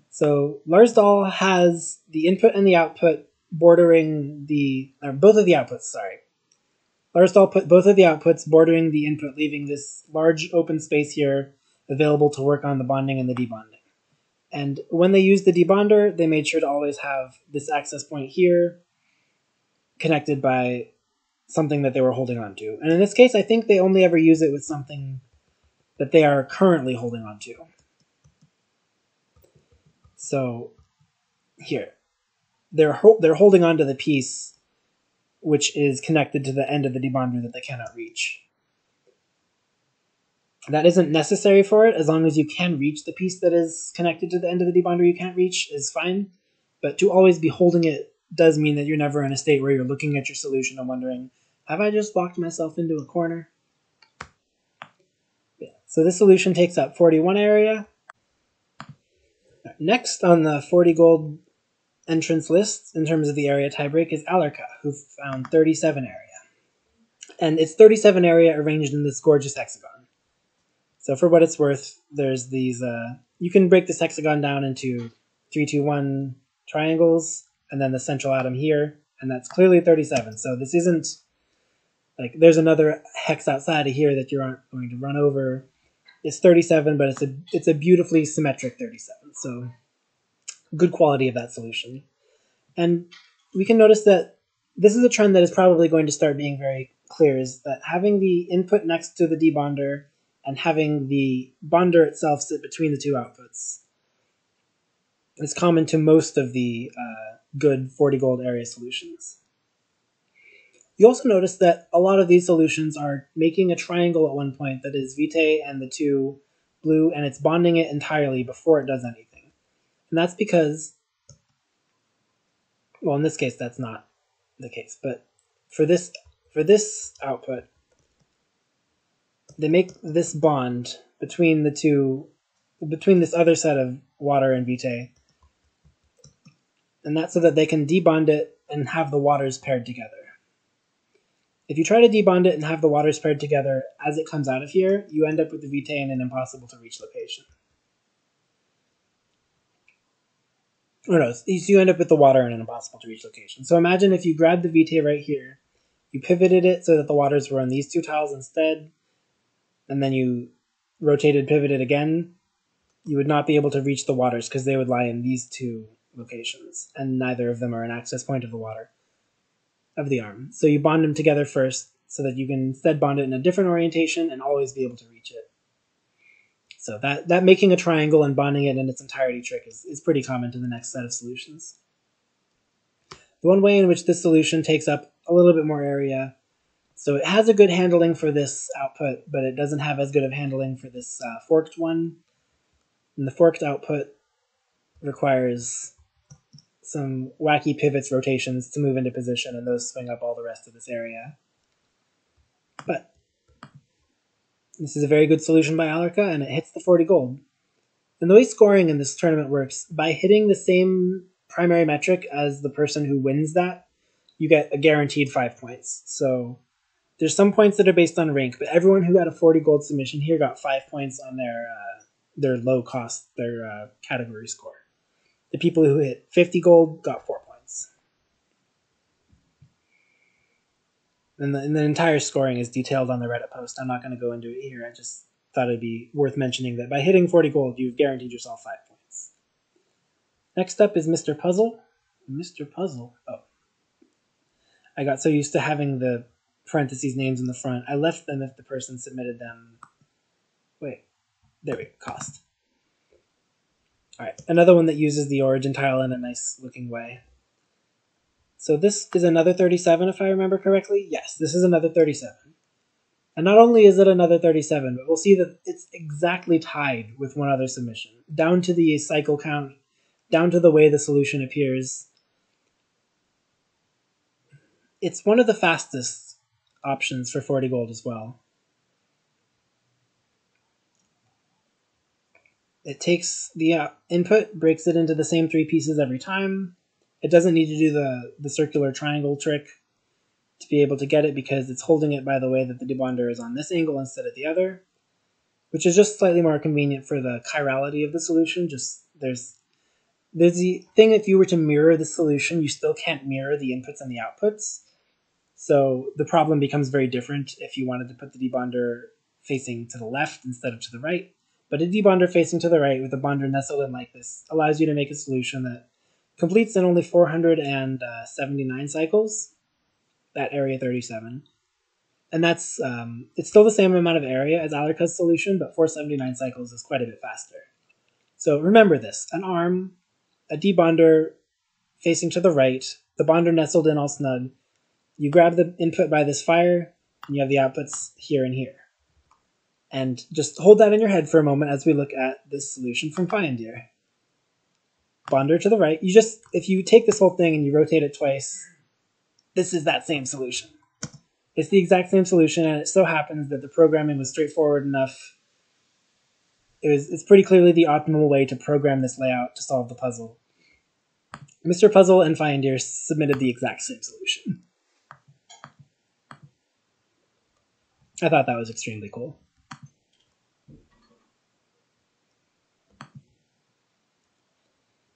So Lars Dahl has the input and the output bordering both of the outputs, sorry, First, I'll put both of the outputs bordering the input, leaving this large open space here available to work on the bonding and the debonding. And when they used the debonder, they made sure to always have this access point here connected by something that they were holding on to. And in this case, I think they only ever use it with something that they are currently holding on to. So here, they're holding on to the piece which is connected to the end of the debonder that they cannot reach. That isn't necessary for it. As long as you can reach the piece that is connected to the end of the debonder you can't reach is fine. But to always be holding it does mean that you're never in a state where you're looking at your solution and wondering, have I just locked myself into a corner? Yeah. So this solution takes up 41 area. Next on the 40 gold entrance list in terms of the area tiebreak is Alarka, who found 37 area. And it's 37 area arranged in this gorgeous hexagon. So for what it's worth, there's these, you can break this hexagon down into 3, 2, 1 triangles, and then the central atom here, and that's clearly 37. So this isn't, like, there's another hex outside of here that you aren't going to run over. It's 37, but it's a beautifully symmetric 37, so good quality of that solution. And we can notice that this is a trend that is probably going to start being very clear, is that having the input next to the debonder and having the bonder itself sit between the two outputs is common to most of the good 40 gold area solutions. You also notice that a lot of these solutions are making a triangle at one point that is Vitae and the two blue, and it's bonding it entirely before it does anything. And that's because, well, in this case that's not the case, but for this output, they make this bond between the two, between this other set of water and Vitae, and that's so that they can debond it and have the waters paired together. If you try to debond it and have the waters paired together as it comes out of here, you end up with the Vitae in an impossible to reach location. Or no, you end up with the water in an impossible to reach location. So imagine if you grabbed the Vitae right here, you pivoted it so that the waters were on these two tiles instead, and then you rotated, pivoted again, you would not be able to reach the waters because they would lie in these two locations, and neither of them are an access point of the water, of the arm. So you bond them together first so that you can instead bond it in a different orientation and always be able to reach it. So that making a triangle and bonding it in its entirety trick is pretty common to the next set of solutions. The one way in which this solution takes up a little bit more area, so it has a good handling for this output, but it doesn't have as good of handling for this forked one. And the forked output requires some wacky pivots, rotations to move into position, and those swing up all the rest of this area. But this is a very good solution by Alarka, and it hits the 40 gold. And the way scoring in this tournament works, by hitting the same primary metric as the person who wins that, you get a guaranteed 5 points. So there's some points that are based on rank, but everyone who got a 40 gold submission here got 5 points on their low cost, their category score. The people who hit 50 gold got 4 points. And the entire scoring is detailed on the Reddit post. I'm not going to go into it here. I just thought it'd be worth mentioning that by hitting 40 gold, you've guaranteed yourself 5 points. Next up is Mr. Puzzle. Mr. Puzzle. Oh. I got so used to having the parentheses names in the front, I left them if the person submitted them. Wait. There we go. Cost. Alright, another one that uses the origin tile in a nice looking way. So this is another 37 if I remember correctly. Yes, this is another 37. And not only is it another 37, but we'll see that it's exactly tied with one other submission. Down to the cycle count, down to the way the solution appears. It's one of the fastest options for 40 gold as well. It takes the input, breaks it into the same 3 pieces every time. It doesn't need to do the circular triangle trick to be able to get it because it's holding it by the way that the debonder is on this angle instead of the other, which is just slightly more convenient for the chirality of the solution. Just there's the thing, if you were to mirror the solution, you still can't mirror the inputs and the outputs. So the problem becomes very different if you wanted to put the debonder facing to the left instead of to the right. But a debonder facing to the right with a bonder nestled in like this allows you to make a solution that completes in only 479 cycles at area 37. And that's it's still the same amount of area as Alarka's solution, but 479 cycles is quite a bit faster. So remember this: an arm, a debonder facing to the right, the bonder nestled in all snug. You grab the input by this fire, and you have the outputs here and here. And just hold that in your head for a moment as we look at this solution from Fiondeer. Bonder to the right. If you take this whole thing and you rotate it twice, this is that same solution. It's the exact same solution, and it so happens that the programming was straightforward enough. It's pretty clearly the optimal way to program this layout to solve the puzzle. Mr. Puzzle and Fiondeer submitted the exact same solution. I thought that was extremely cool.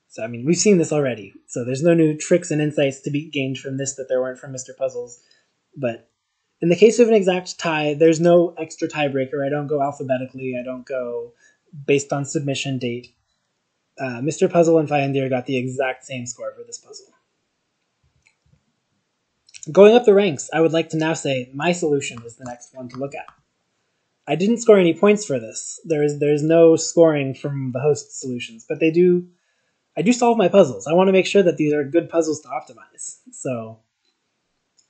So, I mean, we've seen this already, so there's no new tricks and insights to be gained from this that there weren't from Mr. Puzzles. But in the case of an exact tie, there's no extra tiebreaker. I don't go alphabetically. I don't go based on submission date. Mr. Puzzle and Fiondeer got the exact same score for this puzzle. Going up the ranks, I would like to now say my solution is the next one to look at. I didn't score any points for this. There's no scoring from the host solutions, but I do solve my puzzles. I want to make sure that these are good puzzles to optimize. So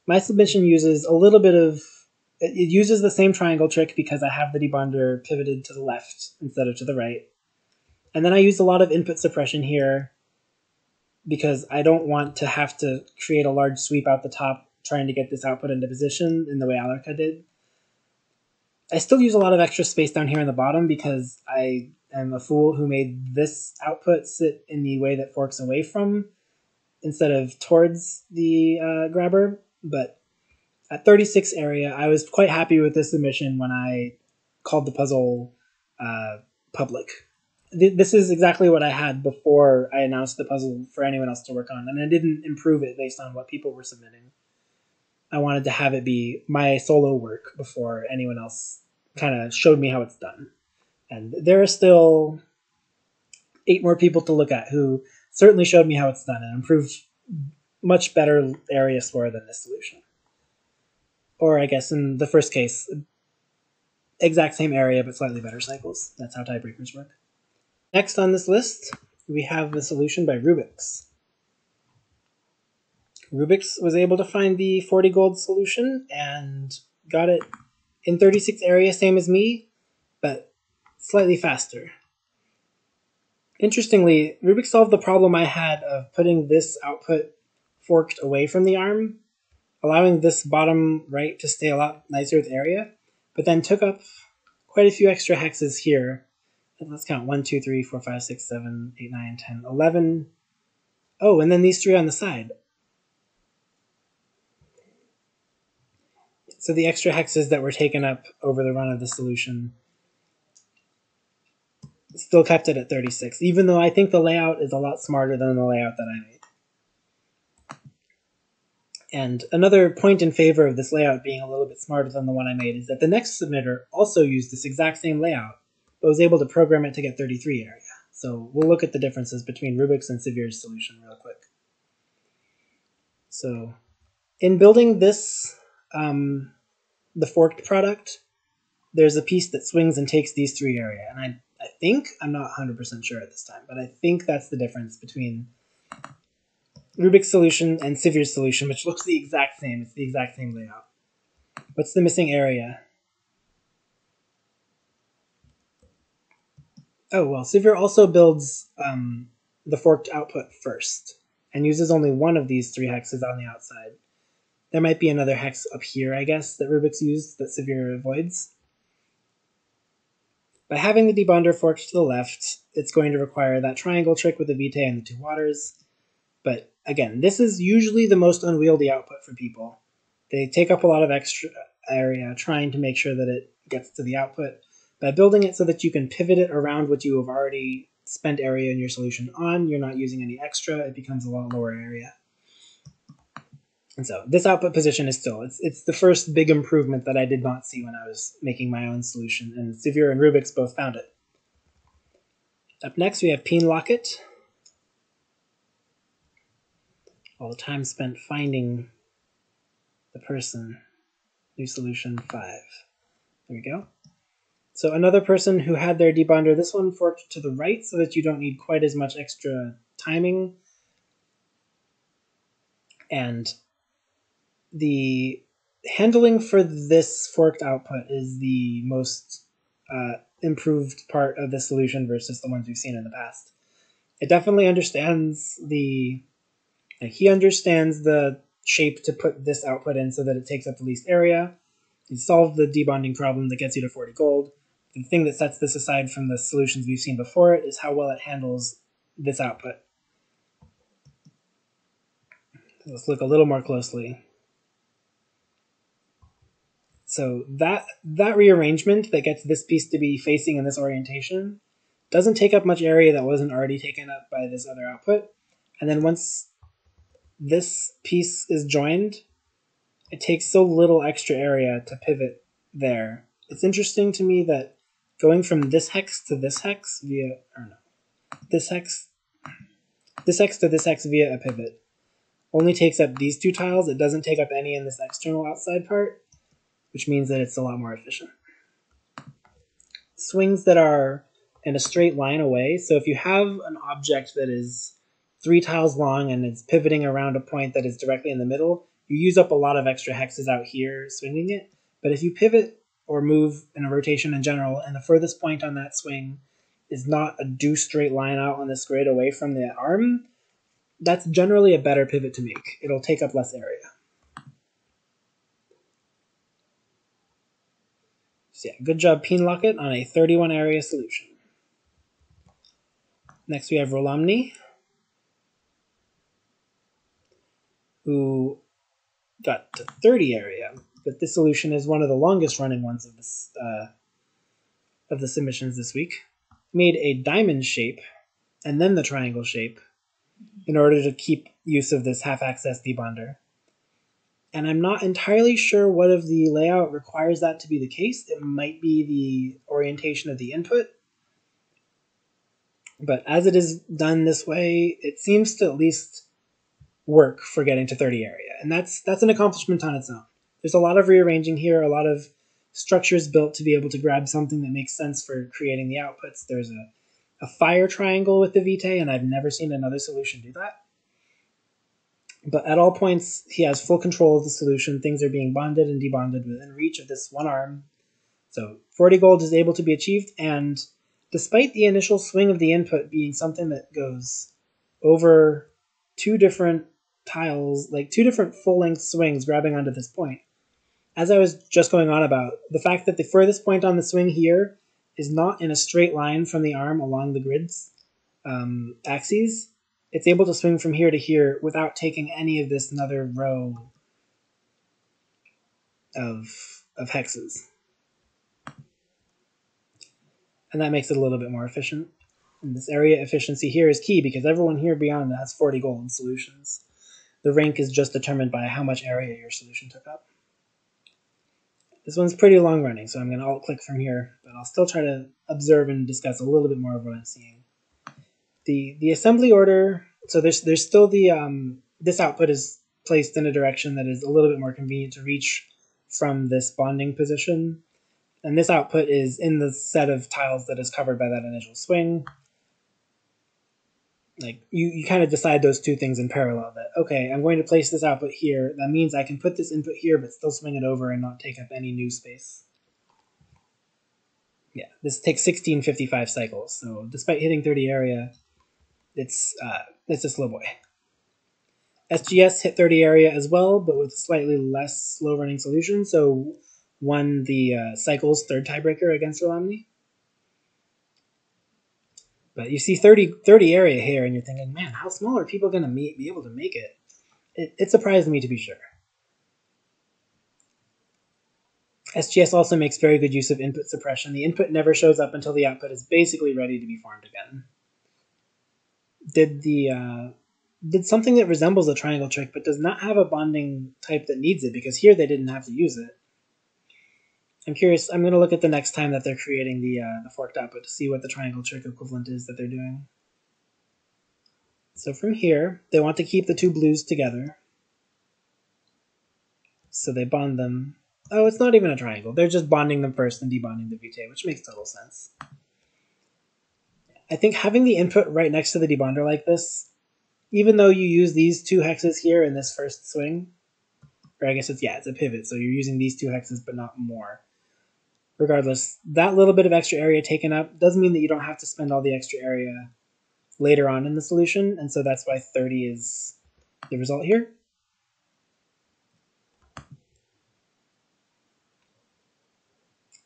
my submission uses it uses the same triangle trick because I have the debonder pivoted to the left instead of to the right. And then I use a lot of input suppression here because I don't want to have to create a large sweep out the top trying to get this output into position in the way Alarka did. I still use a lot of extra space down here in the bottom because I am a fool who made this output sit in the way that forks away from instead of towards the grabber. But at 36 area, I was quite happy with this submission when I called the puzzle public. This is exactly what I had before I announced the puzzle for anyone else to work on, and I didn't improve it based on what people were submitting. I wanted to have it be my solo work before anyone else kind of showed me how it's done. And there are still 8 more people to look at who certainly showed me how it's done and improved much better area score than this solution. Or I guess in the first case, exact same area but slightly better cycles. That's how tiebreakers work. Next on this list, we have the solution by Rubix. Rubix was able to find the 40 gold solution and got it in 36 area, same as me, but slightly faster. Interestingly, Rubix solved the problem I had of putting this output forked away from the arm, allowing this bottom right to stay a lot nicer with area, but then took up quite a few extra hexes here. Let's count 1, 2, 3, 4, 5, 6, 7, 8, 9, 10, 11. Oh, and then these 3 on the side. So the extra hexes that were taken up over the run of the solution still kept it at 36, even though I think the layout is a lot smarter than the layout that I made. And another point in favor of this layout being a little bit smarter than the one I made is that the next submitter also used this exact same layout, but was able to program it to get 33 area. So we'll look at the differences between Rubix and Severe's solution real quick. So in building this, the forked product, there's a piece that swings and takes these 3 area. And I think, I'm not 100% sure at this time, but I think that's the difference between Rubik's solution and Severe's solution, which looks the exact same. It's the exact same layout. What's the missing area? Oh, well, Severe also builds the forked output first and uses only one of these 3 hexes on the outside. There might be another hex up here, I guess, that Rubix used that Severe avoids. By having the debonder forked to the left, it's going to require that triangle trick with the vitae and the 2 waters. But again, this is usually the most unwieldy output for people. They take up a lot of extra area trying to make sure that it gets to the output. By building it so that you can pivot it around what you have already spent area in your solution on, you're not using any extra, it becomes a lot lower area. And so this output position is still, it's the first big improvement that I did not see when I was making my own solution, and Severe and Rubik's both found it. Up next, we have Peen Locket. All the time spent finding the person. New solution 5. There we go. So another person who had their debonder, this one forked to the right so that you don't need quite as much extra timing. And the handling for this forked output is the most improved part of the solution versus the ones we've seen in the past. It definitely understands he understands the shape to put this output in so that it takes up the least area. He solved the debonding problem that gets you to 40 gold. The thing that sets this aside from the solutions we've seen before it is how well it handles this output. Let's look a little more closely. So that rearrangement that gets this piece to be facing in this orientation doesn't take up much area that wasn't already taken up by this other output. And then once this piece is joined, it takes so little extra area to pivot there. It's interesting to me that going from this hex to this hex via, this hex to this hex via a pivot only takes up these two tiles. It doesn't take up any in this external outside part, which means that it's a lot more efficient. Swings that are in a straight line away. So if you have an object that is 3 tiles long and it's pivoting around a point that is directly in the middle, you use up a lot of extra hexes out here swinging it. But if you pivot or move in a rotation in general, and the furthest point on that swing is not a due straight line out on this grid away from the arm, that's generally a better pivot to make. It'll take up less area. So yeah, good job, Peen Locket, on a 31 area solution. Next we have Rol Omni, who got to 30 area, but this solution is one of the longest running ones of this of the submissions this week. Made a diamond shape and then the triangle shape in order to keep use of this half-access debonder. And I'm not entirely sure what of the layout requires that to be the case. It might be the orientation of the input. But as it is done this way, it seems to at least work for getting to 30 area. And that's an accomplishment on its own. There's a lot of rearranging here, a lot of structures built to be able to grab something that makes sense for creating the outputs. There's a fire triangle with the vitae, and I've never seen another solution do that. But at all points, he has full control of the solution. Things are being bonded and debonded within reach of this one arm. So 40 gold is able to be achieved, and despite the initial swing of the input being something that goes over 2 different tiles, like 2 different full-length swings grabbing onto this point, as I was just going on about, the fact that the furthest point on the swing here is not in a straight line from the arm along the grid's axes, it's able to swing from here to here without taking any of this another row of hexes. And that makes it a little bit more efficient. And this area efficiency here is key because everyone here beyond has 40 gold in solutions. The rank is just determined by how much area your solution took up. This one's pretty long running, so I'm going to alt-click from here, but I'll still try to observe and discuss a little bit more of what I'm seeing. The assembly order, so there's still the, this output is placed in a direction that is a little bit more convenient to reach from this bonding position. And this output is in the set of tiles that is covered by that initial swing. Like, you kind of decide those two things in parallel, that, okay, I'm going to place this output here. That means I can put this input here, but still swing it over and not take up any new space. Yeah, this takes 1655 cycles, so despite hitting 30 area, it's a slow boy. SGS hit 30 area as well, but with slightly less slow-running solution, so won the cycles third tiebreaker against Rol Omni. But you see 30 area here, and you're thinking, man, how small are people going to be able to make it? It surprised me, to be sure. SGS also makes very good use of input suppression. The input never shows up until the output is basically ready to be formed again. Did the did something that resembles a triangle trick, but does not have a bonding type that needs it, because here they didn't have to use it. I'm curious. I'm going to look at the next time that they're creating the forked output to see what the triangle trick equivalent is that they're doing. So from here, they want to keep the two blues together. So they bond them. Oh, it's not even a triangle. They're just bonding them first and debonding the vitae, which makes total sense. I think having the input right next to the debonder like this, even though you use these two hexes here in this first swing, or I guess it's a pivot, so you're using these two hexes but not more. Regardless, that little bit of extra area taken up doesn't mean that you don't have to spend all the extra area later on in the solution, and so that's why 30 is the result here.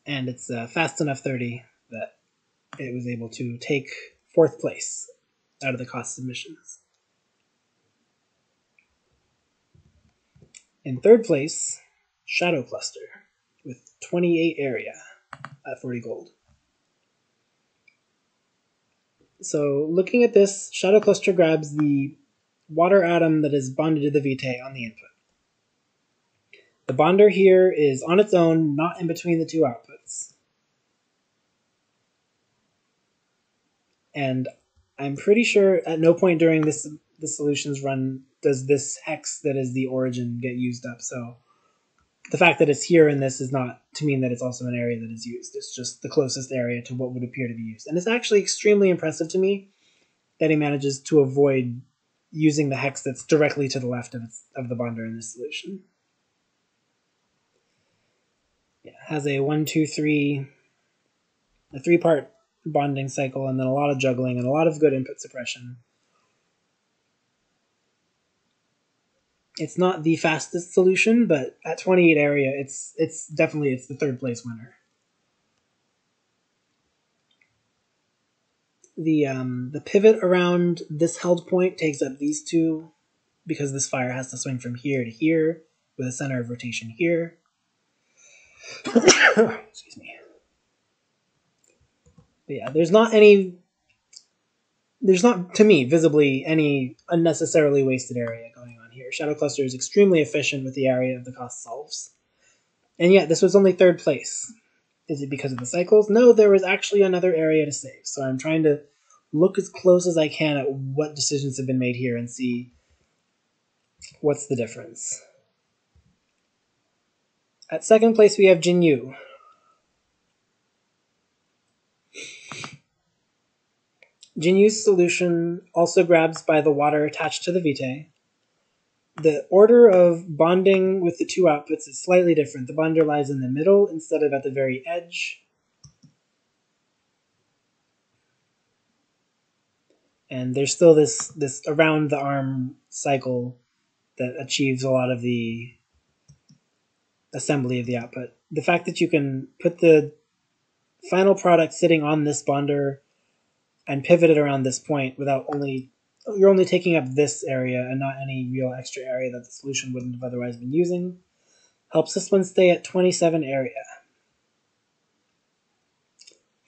And it's fast enough 30 that it was able to take 4th place out of the cost submissions. In 3rd place, Shadow Cluster with 28 area at 40 gold. So looking at this, Shadow Cluster grabs the water atom that is bonded to the vitae on the input. The bonder here is on its own, not in between the two outputs. And I'm pretty sure at no point during the solutions run does this hex that is the origin get used up. So the fact that it's here in this is not to mean that it's also an area that is used. It's just the closest area to what would appear to be used. And it's actually extremely impressive to me that he manages to avoid using the hex that's directly to the left of the bonder in this solution. Yeah, it has a 1, 2, 3, a 3-part bonding cycle, and then a lot of juggling and a lot of good input suppression. It's not the fastest solution, but at 28 area, it's definitely the 3rd place winner. The pivot around this held point takes up these two, because this fire has to swing from here to here with a center of rotation here. Excuse me. But yeah, there's not, to me, visibly any unnecessarily wasted area going on here. Shadow Cluster is extremely efficient with the area of the cost solves. And yet, this was only 3rd place. Is it because of the cycles? No, there was actually another area to save. So I'm trying to look as close as I can at what decisions have been made here and see what's the difference. At 2nd place, we have Jinyu. Jinyu's solution also grabs by the water attached to the vitae. The order of bonding with the two outputs is slightly different. The bonder lies in the middle instead of at the very edge. And there's still this around the arm cycle that achieves a lot of the assembly of the output. The fact that you can put the final product sitting on this bonder and pivot it around this point without you're only taking up this area and not any real extra area that the solution wouldn't have otherwise been using, helps this one stay at 27 area.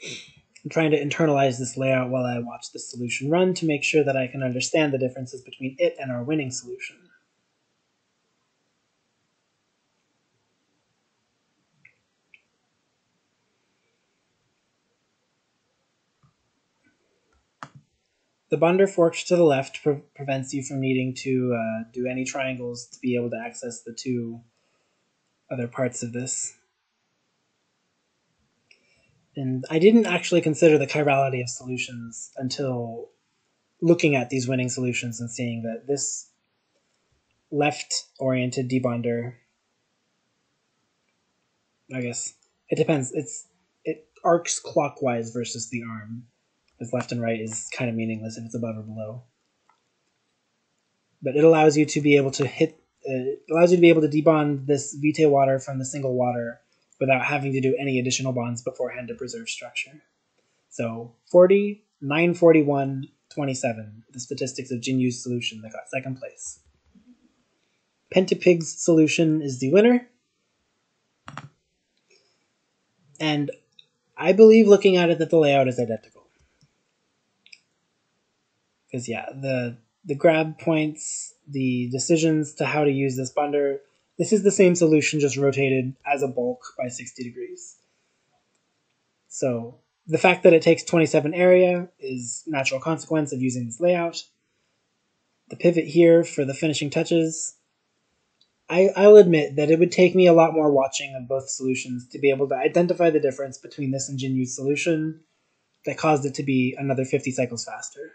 I'm trying to internalize this layout while I watch the solution run to make sure that I can understand the differences between it and our winning solution. The bonder forked to the left prevents you from needing to do any triangles to be able to access the two other parts of this. And I didn't actually consider the chirality of solutions until looking at these winning solutions and seeing that this left-oriented debonder, I guess, it depends. It arcs clockwise versus the arm, because left and right is kind of meaningless if it's above or below. But it allows you to be able to debond this vitae water from the single water without having to do any additional bonds beforehand to preserve structure. So 40, 941, 27, the statistics of Jinyu's solution that got 2nd place. Penta Pig's solution is the winner. And I believe, looking at it, that the layout is identical. Because yeah, the the grab points, the decisions to how to use this bonder, this is the same solution just rotated as a bulk by 60 degrees. So the fact that it takes 27 area is natural consequence of using this layout. The pivot here for the finishing touches, I'll admit that it would take me a lot more watching of both solutions to be able to identify the difference between this and Jinyu's solution that caused it to be another 50 cycles faster.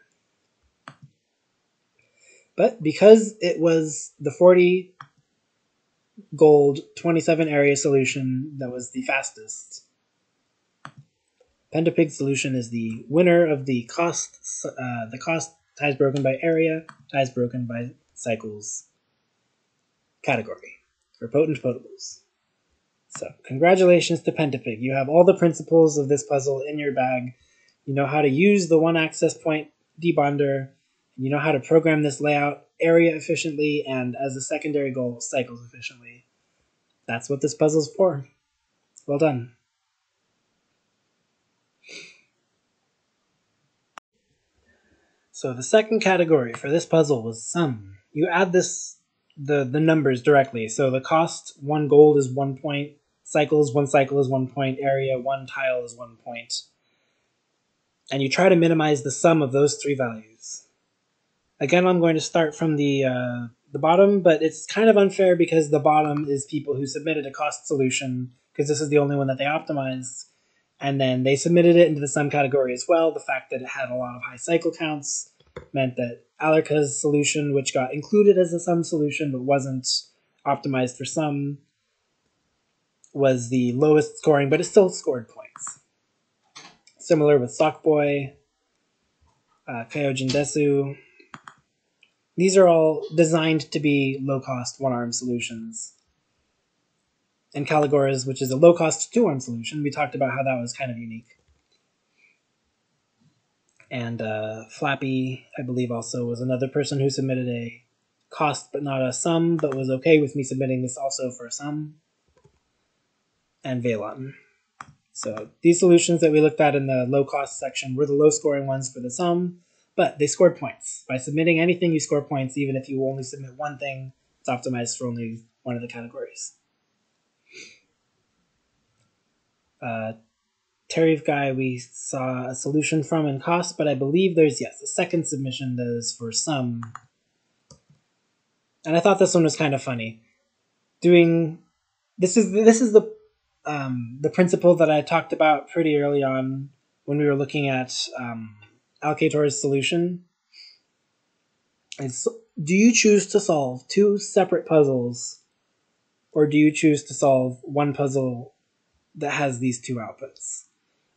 But because it was the 40 gold, 27 area solution that was the fastest, Penta Pig solution is the winner of the cost ties broken by area, ties broken by cycles category for potent potables. So congratulations to Penta Pig. You have all the principles of this puzzle in your bag. You know how to use the one access point debonder. You know how to program this layout area efficiently and as a secondary goal, cycles efficiently. That's what this puzzle's for. Well done. So the second category for this puzzle was sum. You add the numbers directly. So the cost, 1 gold is 1 point, cycles, 1 cycle is 1 point, area, 1 tile is 1 point. And you try to minimize the sum of those 3 values. Again, I'm going to start from the bottom, but it's kind of unfair because the bottom is people who submitted a cost solution, because this is the only one that they optimized. And then they submitted it into the sum category as well. The fact that it had a lot of high cycle counts meant that Alarka's solution, which got included as a sum solution but wasn't optimized for sum, was the lowest scoring, but it still scored points. Similar with Sockboy, Kyojin Desu. These are all designed to be low-cost one-arm solutions. And Caligora's, which is a low-cost two-arm solution, we talked about how that was kind of unique. And Flappy, I believe, also was another person who submitted a cost but not a sum, but was okay with me submitting this also for a sum. And Velon. So these solutions that we looked at in the low-cost section were the low-scoring ones for the sum, but they scored points. By submitting anything, you score points, even if you only submit one thing. It's optimized for only one of the categories. Tariff Guy we saw a solution from in cost, but I believe there's, yes, a second submission that is for sum. And I thought this one was kind of funny. This is the principle that I talked about pretty early on when we were looking at Alcator's solution. It's, do you choose to solve 2 separate puzzles, or do you choose to solve one puzzle that has these 2 outputs?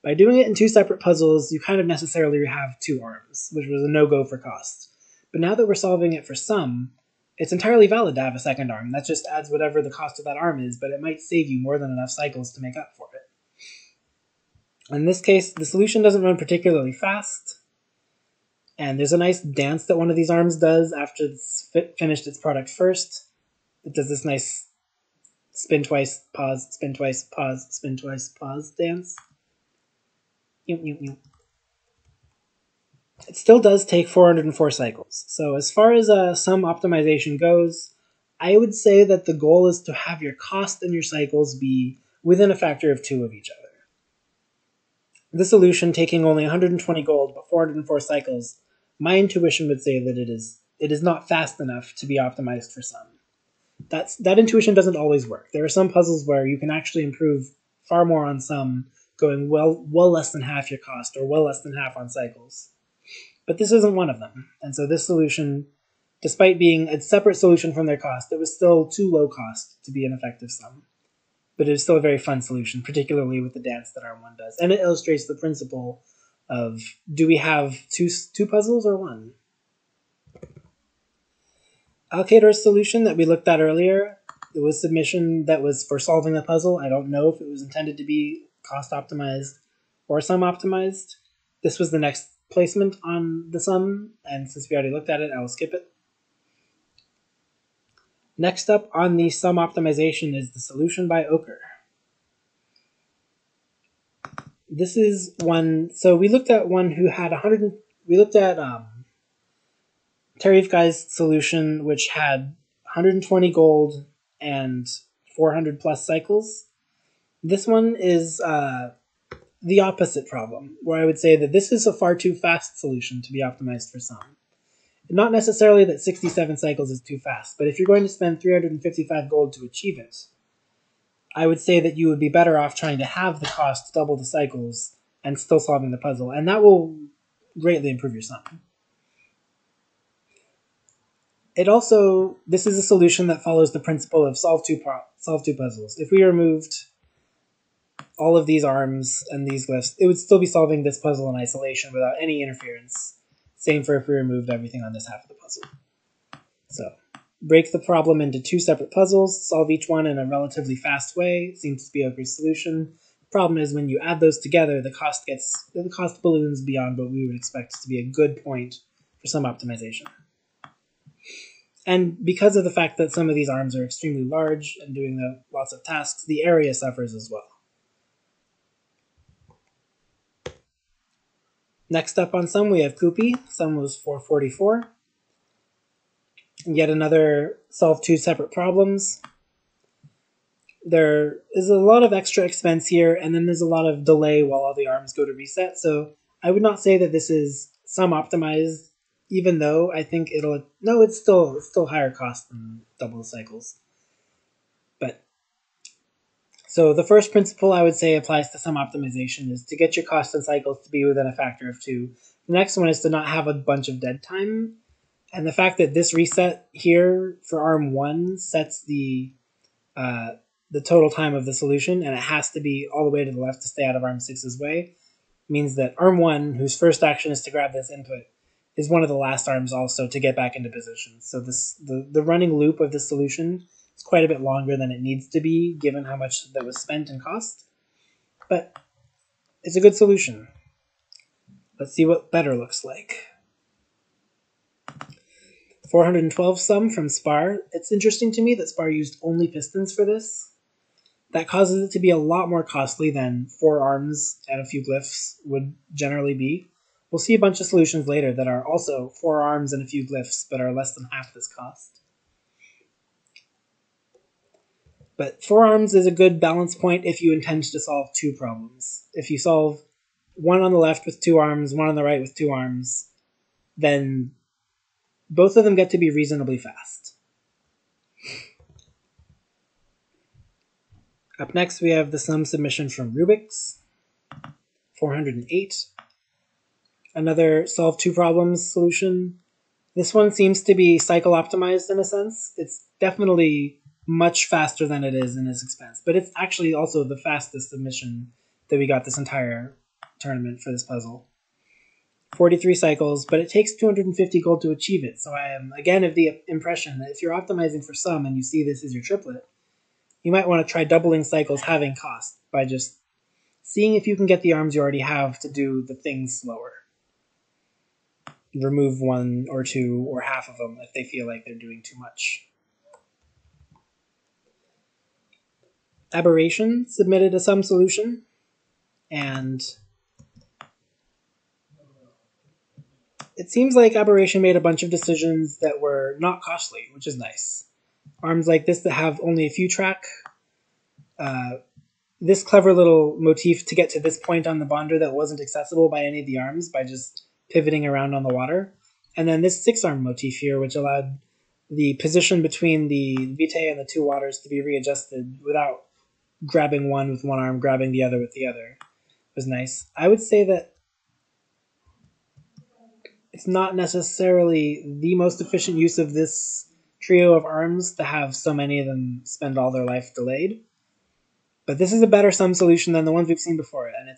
By doing it in 2 separate puzzles, you kind of necessarily have 2 arms, which was a no-go for cost. But now that we're solving it for sum, it's entirely valid to have a second arm. That just adds whatever the cost of that arm is, but it might save you more than enough cycles to make up for it. In this case, the solution doesn't run particularly fast, and there's a nice dance that one of these arms does after it's finished its product first. It does this nice spin twice, pause, spin twice, pause, spin twice, pause dance. It still does take 404 cycles. So as far as sum optimization goes, I would say that the goal is to have your cost and your cycles be within a factor of 2 of each other. The solution taking only 120 gold but 404 cycles, my intuition would say that it is not fast enough to be optimized for sum. That intuition doesn't always work. There are some puzzles where you can actually improve far more on sum, going well less than half your cost, or well less than half on cycles. But this isn't one of them, and so this solution, despite being a separate solution from their cost, it was still too low cost to be an effective sum. But it is still a very fun solution, particularly with the dance that Arm 1 does. And it illustrates the principle of, do we have two puzzles or one? Alcator's solution that we looked at earlier, it was submission that was for solving the puzzle. I don't know if it was intended to be cost optimized or sum optimized. This was the next placement on the sum, and since we already looked at it, I will skip it. Next up on the sum optimization is the solution by Ochre. This is one, so we looked at one who had 100, we looked at Tarif Guy's solution, which had 120 gold and 400 plus cycles. This one is the opposite problem, where I would say that this is a far too fast solution to be optimized for some. Not necessarily that 67 cycles is too fast, but if you're going to spend 355 gold to achieve it, I would say that you would be better off trying to have the cost double the cycles and still solving the puzzle, and that will greatly improve your sum. This is a solution that follows the principle of solve two puzzles. If we removed all of these arms and these glyphs, it would still be solving this puzzle in isolation without any interference. Same for if we removed everything on this half of the puzzle. So, break the problem into two separate puzzles, solve each one in a relatively fast way. It seems to be a good solution. The problem is when you add those together, the cost balloons beyond what we would expect to be a good point for some optimization. And because of the fact that some of these arms are extremely large and doing lots of tasks, the area suffers as well. Next up on sum, we have Koopy. Sum was 444. Yet another solve two separate problems. There is a lot of extra expense here, and then there's a lot of delay while all the arms go to reset. So I would not say that this is sum optimized, even though I think it's still higher cost than double the cycles. So the first principle I would say applies to sum optimization is to get your cost and cycles to be within a factor of 2. The next one is to not have a bunch of dead time. And the fact that this reset here for arm 1 sets the total time of the solution, and it has to be all the way to the left to stay out of arm 6's way, means that arm 1, whose first action is to grab this input, is one of the last arms also to get back into position. So the running loop of this solution is quite a bit longer than it needs to be, given how much that was spent and cost. But it's a good solution. Let's see what better looks like. 412 sum from Spar. It's interesting to me that Spar used only pistons for this. That causes it to be a lot more costly than 4 arms and a few glyphs would generally be. We'll see a bunch of solutions later that are also 4 arms and a few glyphs, but are less than half this cost. But 4 arms is a good balance point if you intend to solve 2 problems. If you solve one on the left with 2 arms, one on the right with 2 arms, then both of them get to be reasonably fast. Up next, we have the sum submission from Rubik's, 408. Another solve 2 problems solution. This one seems to be cycle optimized in a sense. It's definitely much faster than it is in its expense, but it's actually also the fastest submission that we got this entire tournament for this puzzle. 43 cycles, but it takes 250 gold to achieve it, so I am again of the impression that if you're optimizing for sum and you see this as your triplet, you might want to try doubling cycles having cost by just seeing if you can get the arms you already have to do the things slower. Remove 1 or 2 or half of them if they feel like they're doing too much. Aberration submitted a sum solution, and it seems like Aberration made a bunch of decisions that were not costly, which is nice. Arms like this that have only a few track, this clever little motif to get to this point on the bonder that wasn't accessible by any of the arms by just pivoting around on the water, and then this 6-arm motif here, which allowed the position between the vitae and the 2 waters to be readjusted without grabbing one with one arm, grabbing the other with the other, was nice. I would say that it's not necessarily the most efficient use of this trio of arms to have so many of them spend all their life delayed. But this is a better sum solution than the ones we've seen before, and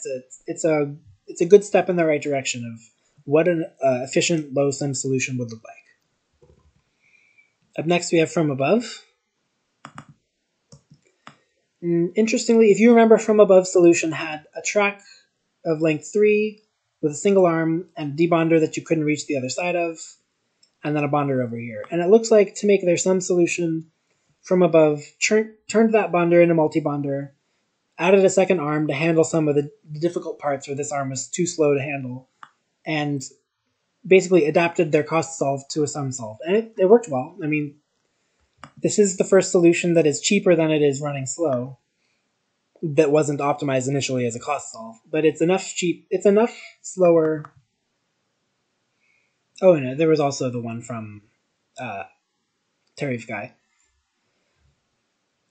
it's a good step in the right direction of what an efficient low sum solution would look like. Up next, we have From Above. Interestingly, if you remember, From Above solution had a track of length 3 with a single arm and debonder that you couldn't reach the other side of, and then a bonder over here. And it looks like to make their sum solution, From Above turned that bonder into multi-bonder, added a second arm to handle some of the difficult parts where this arm was too slow to handle, and basically adapted their cost solve to a sum solve. And it worked well. I mean, this is the first solution that is cheaper than it is running slow that wasn't optimized initially as a cost solve. But it's enough slower. Oh, no, there was also the one from Tarif Guy.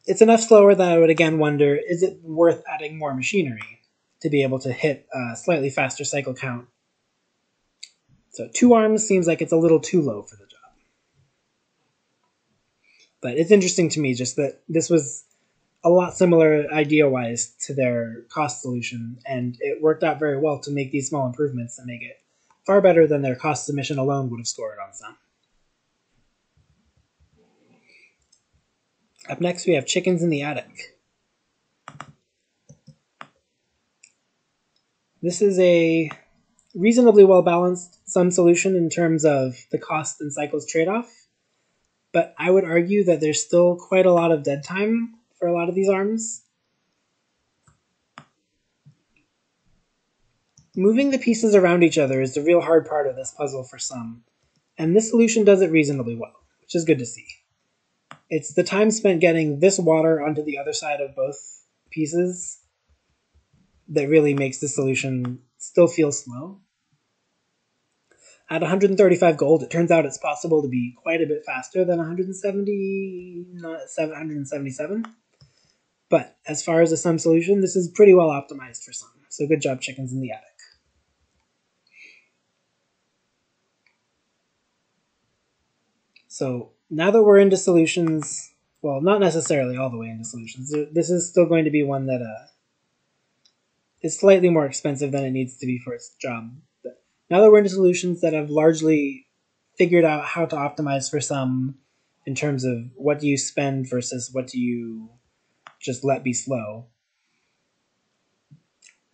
It's enough slower that I would again wonder, is it worth adding more machinery to be able to hit a slightly faster cycle count? So 2 arms seems like it's a little too low for the job. But it's interesting to me just that this was a lot similar idea-wise to their cost solution, and it worked out very well to make these small improvements that make it far better than their cost submission alone would have scored on some. Up next, we have Chickens in the Attic. This is a reasonably well-balanced sum solution in terms of the cost and cycles trade-off, but I would argue that there's still quite a lot of dead time for a lot of these arms. Moving the pieces around each other is the real hard part of this puzzle for some, and this solution does it reasonably well, which is good to see. It's the time spent getting this water onto the other side of both pieces that really makes the solution still feel slow. At 135 gold, it turns out it's possible to be quite a bit faster than 177. But as far as a sum solution, this is pretty well optimized for some. So good job, Chickens in the Attic. So now that we're into solutions, well, not necessarily all the way into solutions. This is still going to be one that is slightly more expensive than it needs to be for its job. But now that we're into solutions that have largely figured out how to optimize for some in terms of what do you spend versus what do you just let be slow.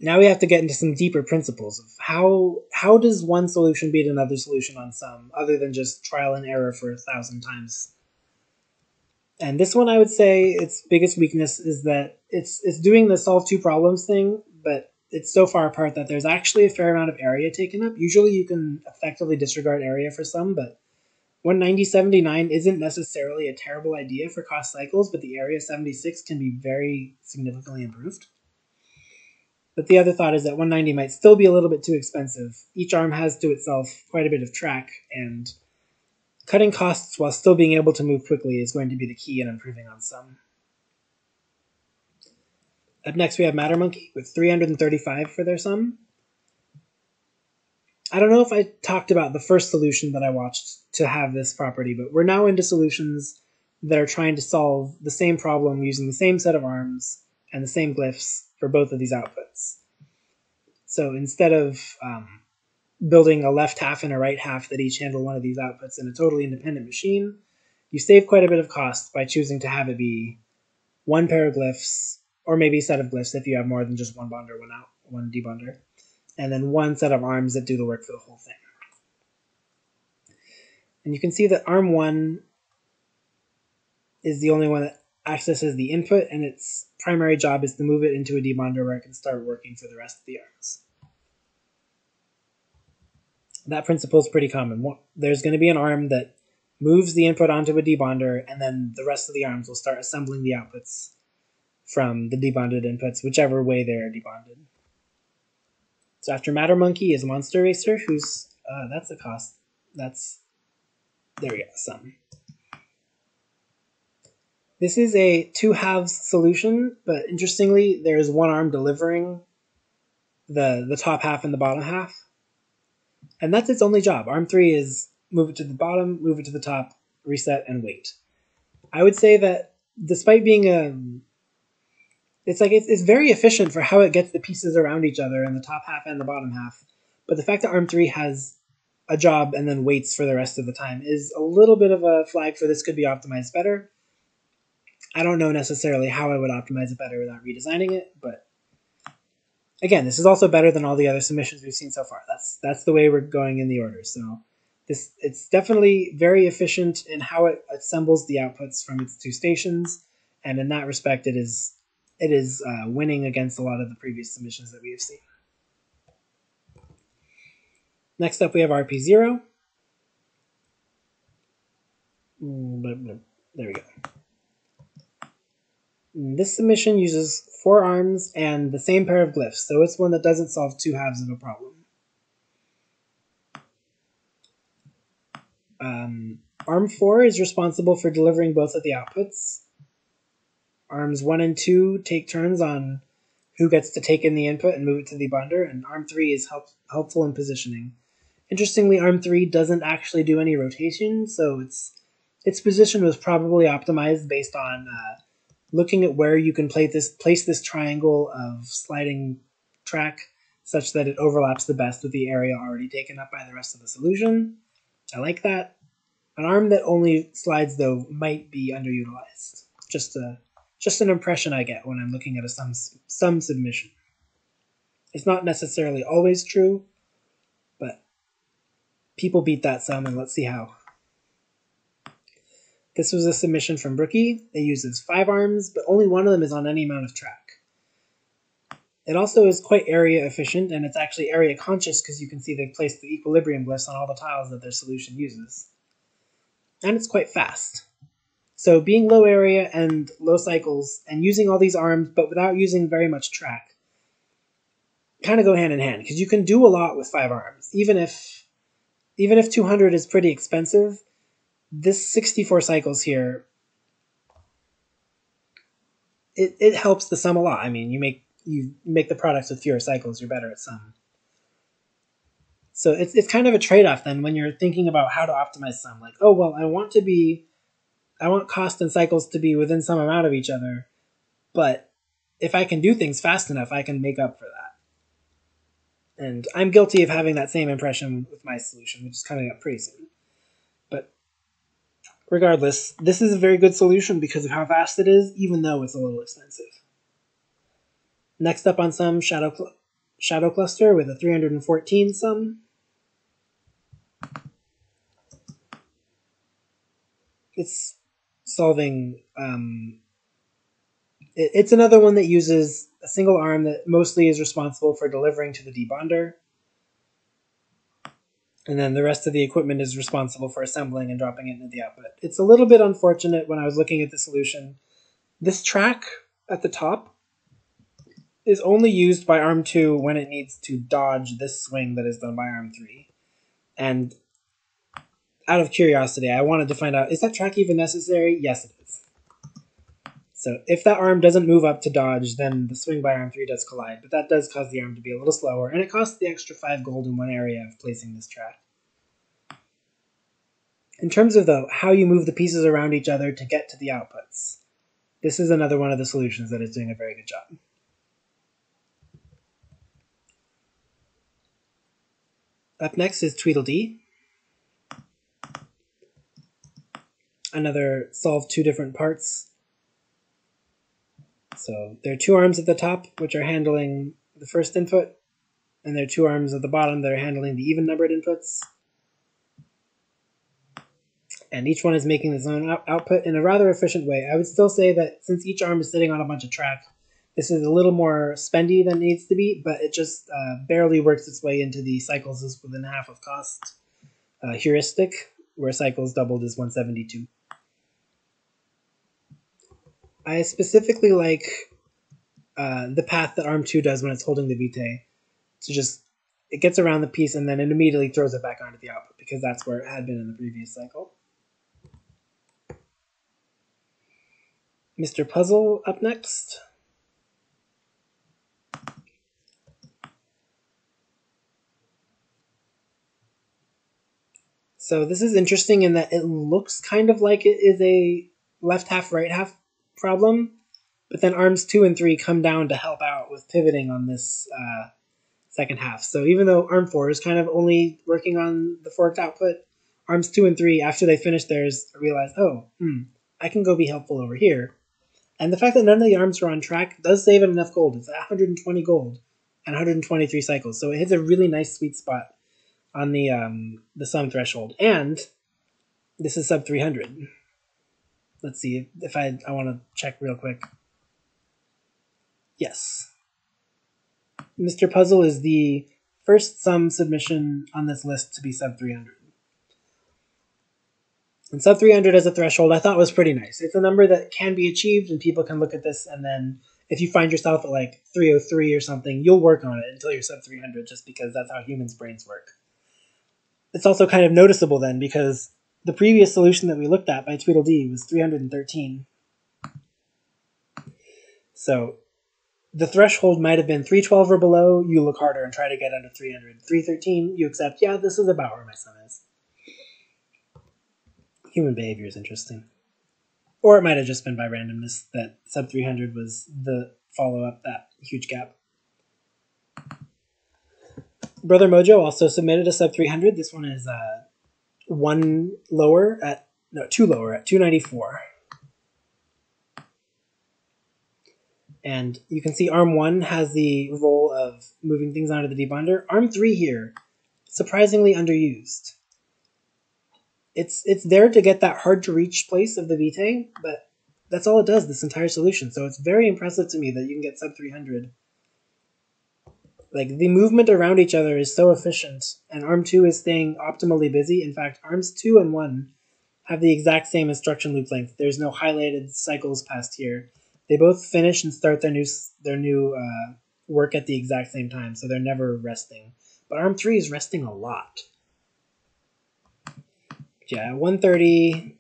Now we have to get into some deeper principles of how does one solution beat another solution on some, other than just trial and error for 1,000 times. And this one, I would say, its biggest weakness is that it's doing the solve 2 problems thing, but it's so far apart that there's actually a fair amount of area taken up. Usually you can effectively disregard area for some, but 190-79 isn't necessarily a terrible idea for cost cycles, but the area 76 can be very significantly improved. But the other thought is that 190 might still be a little bit too expensive. Each arm has to itself quite a bit of track, and cutting costs while still being able to move quickly is going to be the key in improving on some. Up next we have Matter Monkey with 335 for their sum. I don't know if I talked about the first solution that I watched to have this property, but we're now into solutions that are trying to solve the same problem using the same set of arms and the same glyphs for both of these outputs. So instead of building a left half and a right half that each handle one of these outputs in a totally independent machine, you save quite a bit of cost by choosing to have it be one pair of glyphs, or maybe a set of glyphs if you have more than just one bonder, one debonder, and then one set of arms that do the work for the whole thing. And you can see that arm 1 is the only one that accesses the input, and its primary job is to move it into a debonder where it can start working for the rest of the arms. That principle is pretty common. There's going to be an arm that moves the input onto a debonder, and then the rest of the arms will start assembling the outputs from the debonded inputs, whichever way they are debonded. So after Matter Monkey is Monster Racer, who's that's a cost. There we go, sum. This is a 2 halves solution, but interestingly, there is one arm delivering the top half and the bottom half. And that's its only job. Arm 3 is move it to the bottom, move it to the top, reset, and wait. I would say that despite being it's very efficient for how it gets the pieces around each other in the top half and the bottom half. But the fact that Arm 3 has a job and then waits for the rest of the time is a little bit of a flag for this could be optimized better. I don't know necessarily how I would optimize it better without redesigning it, but again, this is also better than all the other submissions we've seen so far. That's the way we're going in the order. So it's definitely very efficient in how it assembles the outputs from its 2 stations, and in that respect, it is winning against a lot of the previous submissions that we have seen. Next up we have RP0. There we go. This submission uses 4 arms and the same pair of glyphs, so it's one that doesn't solve 2 halves of a problem. Arm 4 is responsible for delivering both of the outputs. Arms 1 and 2 take turns on who gets to take in the input and move it to the debonder, and Arm 3 is helpful in positioning. Interestingly, Arm 3 doesn't actually do any rotation, so its position was probably optimized based on looking at where you can place this triangle of sliding track such that it overlaps the best with the area already taken up by the rest of the solution. I like that. An arm that only slides, though, might be underutilized. Just an impression I get when I'm looking at a sum submission. It's not necessarily always true, but people beat that sum, and let's see how. This was a submission from Brookie. It uses 5 arms, but only one of them is on any amount of track. It also is quite area efficient, and it's actually area conscious because you can see they've placed the equilibrium glyphs on all the tiles that their solution uses. And it's quite fast. So being low area and low cycles and using all these arms but without using very much track kind of go hand in hand, because you can do a lot with 5 arms. Even if 200 is pretty expensive, this 64 cycles here, it helps the sum a lot. I mean, you make the products with fewer cycles, you're better at sum. So it's kind of a trade-off then when you're thinking about how to optimize sum. Like, oh, well, I want cost and cycles to be within some amount of each other, but if I can do things fast enough, I can make up for that. And I'm guilty of having that same impression with my solution, which is coming up pretty soon. But regardless, this is a very good solution because of how fast it is, even though it's a little expensive. Next up on sum, Shadow Cluster with a 314 sum. It's solving... it's another one that uses a single arm that mostly is responsible for delivering to the debonder. And then the rest of the equipment is responsible for assembling and dropping it into the output. It's a little bit unfortunate when I was looking at the solution. This track at the top is only used by Arm 2 when it needs to dodge this swing that is done by Arm 3. And out of curiosity, I wanted to find out, is that track even necessary? Yes, it is. So if that arm doesn't move up to dodge, then the swing by Arm 3 does collide, but that does cause the arm to be a little slower, and it costs the extra 5 gold in one area of placing this track. In terms of, though, how you move the pieces around each other to get to the outputs, this is another one of the solutions that is doing a very good job. Up next is Tweedledee. Another solve 2 different parts. So there are 2 arms at the top, which are handling the first input, and there are 2 arms at the bottom that are handling the even-numbered inputs. And each one is making its own output in a rather efficient way. I would still say that since each arm is sitting on a bunch of track, this is a little more spendy than it needs to be, but it just barely works its way into the cycles is within half of cost heuristic, where cycles doubled is 172. I specifically like the path that Arm 2 does when it's holding the vitae. So just, it gets around the piece and then it immediately throws it back onto the output because that's where it had been in the previous cycle. Mr. Puzzle up next. So this is interesting in that it looks kind of like it is a left half, right half problem, but then arms 2 and 3 come down to help out with pivoting on this second half. So even though arm 4 is kind of only working on the forked output, arms 2 and 3, after they finish theirs, realize, oh, I can go be helpful over here. And the fact that none of the arms are on track does save it enough gold. It's 120 gold and 123 cycles, so it hits a really nice sweet spot on the sum threshold. And this is sub 300. Let's see if I want to check real quick. Yes. Mr. Puzzle is the first sum submission on this list to be sub 300. And sub 300 as a threshold I thought was pretty nice. It's a number that can be achieved, and people can look at this, and then if you find yourself at like 303 or something, you'll work on it until you're sub 300, just because that's how humans' brains work. It's also kind of noticeable then, because the previous solution that we looked at by Tweedledee was 313. So the threshold might have been 312 or below, you look harder and try to get under 300. 313, you accept, yeah, this is about where my sum is. Human behavior is interesting. Or it might have just been by randomness that sub 300 was the follow-up, that huge gap. Brother Mojo also submitted a sub 300. This one is two lower at 294. And you can see arm 1 has the role of moving things onto the debonder. Arm 3 here, surprisingly underused. It's there to get that hard to reach place of the vitae, but that's all it does, this entire solution. So it's very impressive to me that you can get sub 300. Like, the movement around each other is so efficient, and arm 2 is staying optimally busy. In fact, arms 2 and 1 have the exact same instruction loop length. There's no highlighted cycles past here. They both finish and start their new work at the exact same time, so they're never resting. But arm 3 is resting a lot. Yeah, 130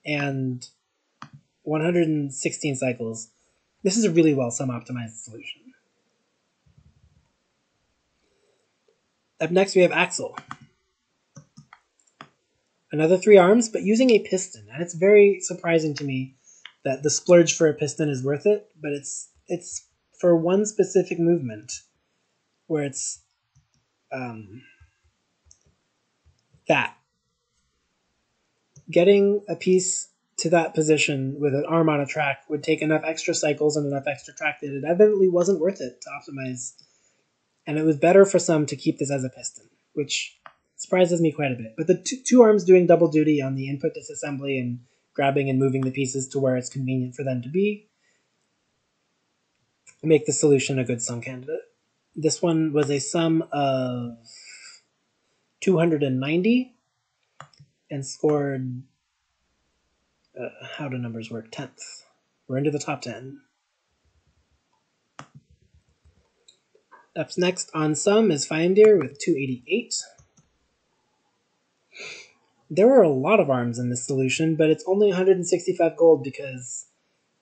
and 116 cycles. This is a really well sum-optimized solution. Up next we have Axel. Another 3 arms, but using a piston. And it's very surprising to me that the splurge for a piston is worth it, but it's for one specific movement, where it's that. Getting a piece to that position with an arm on a track would take enough extra cycles and enough extra track that it evidently wasn't worth it to optimize. And it was better for some to keep this as a piston, which surprises me quite a bit. But the two arms doing double duty on the input disassembly and grabbing and moving the pieces to where it's convenient for them to be make the solution a good sum candidate. This one was a sum of 290 and scored, how do numbers work, 10th. We're into the top 10. Up next on sum is Feindir with 288. There are a lot of arms in this solution, but it's only 165 gold because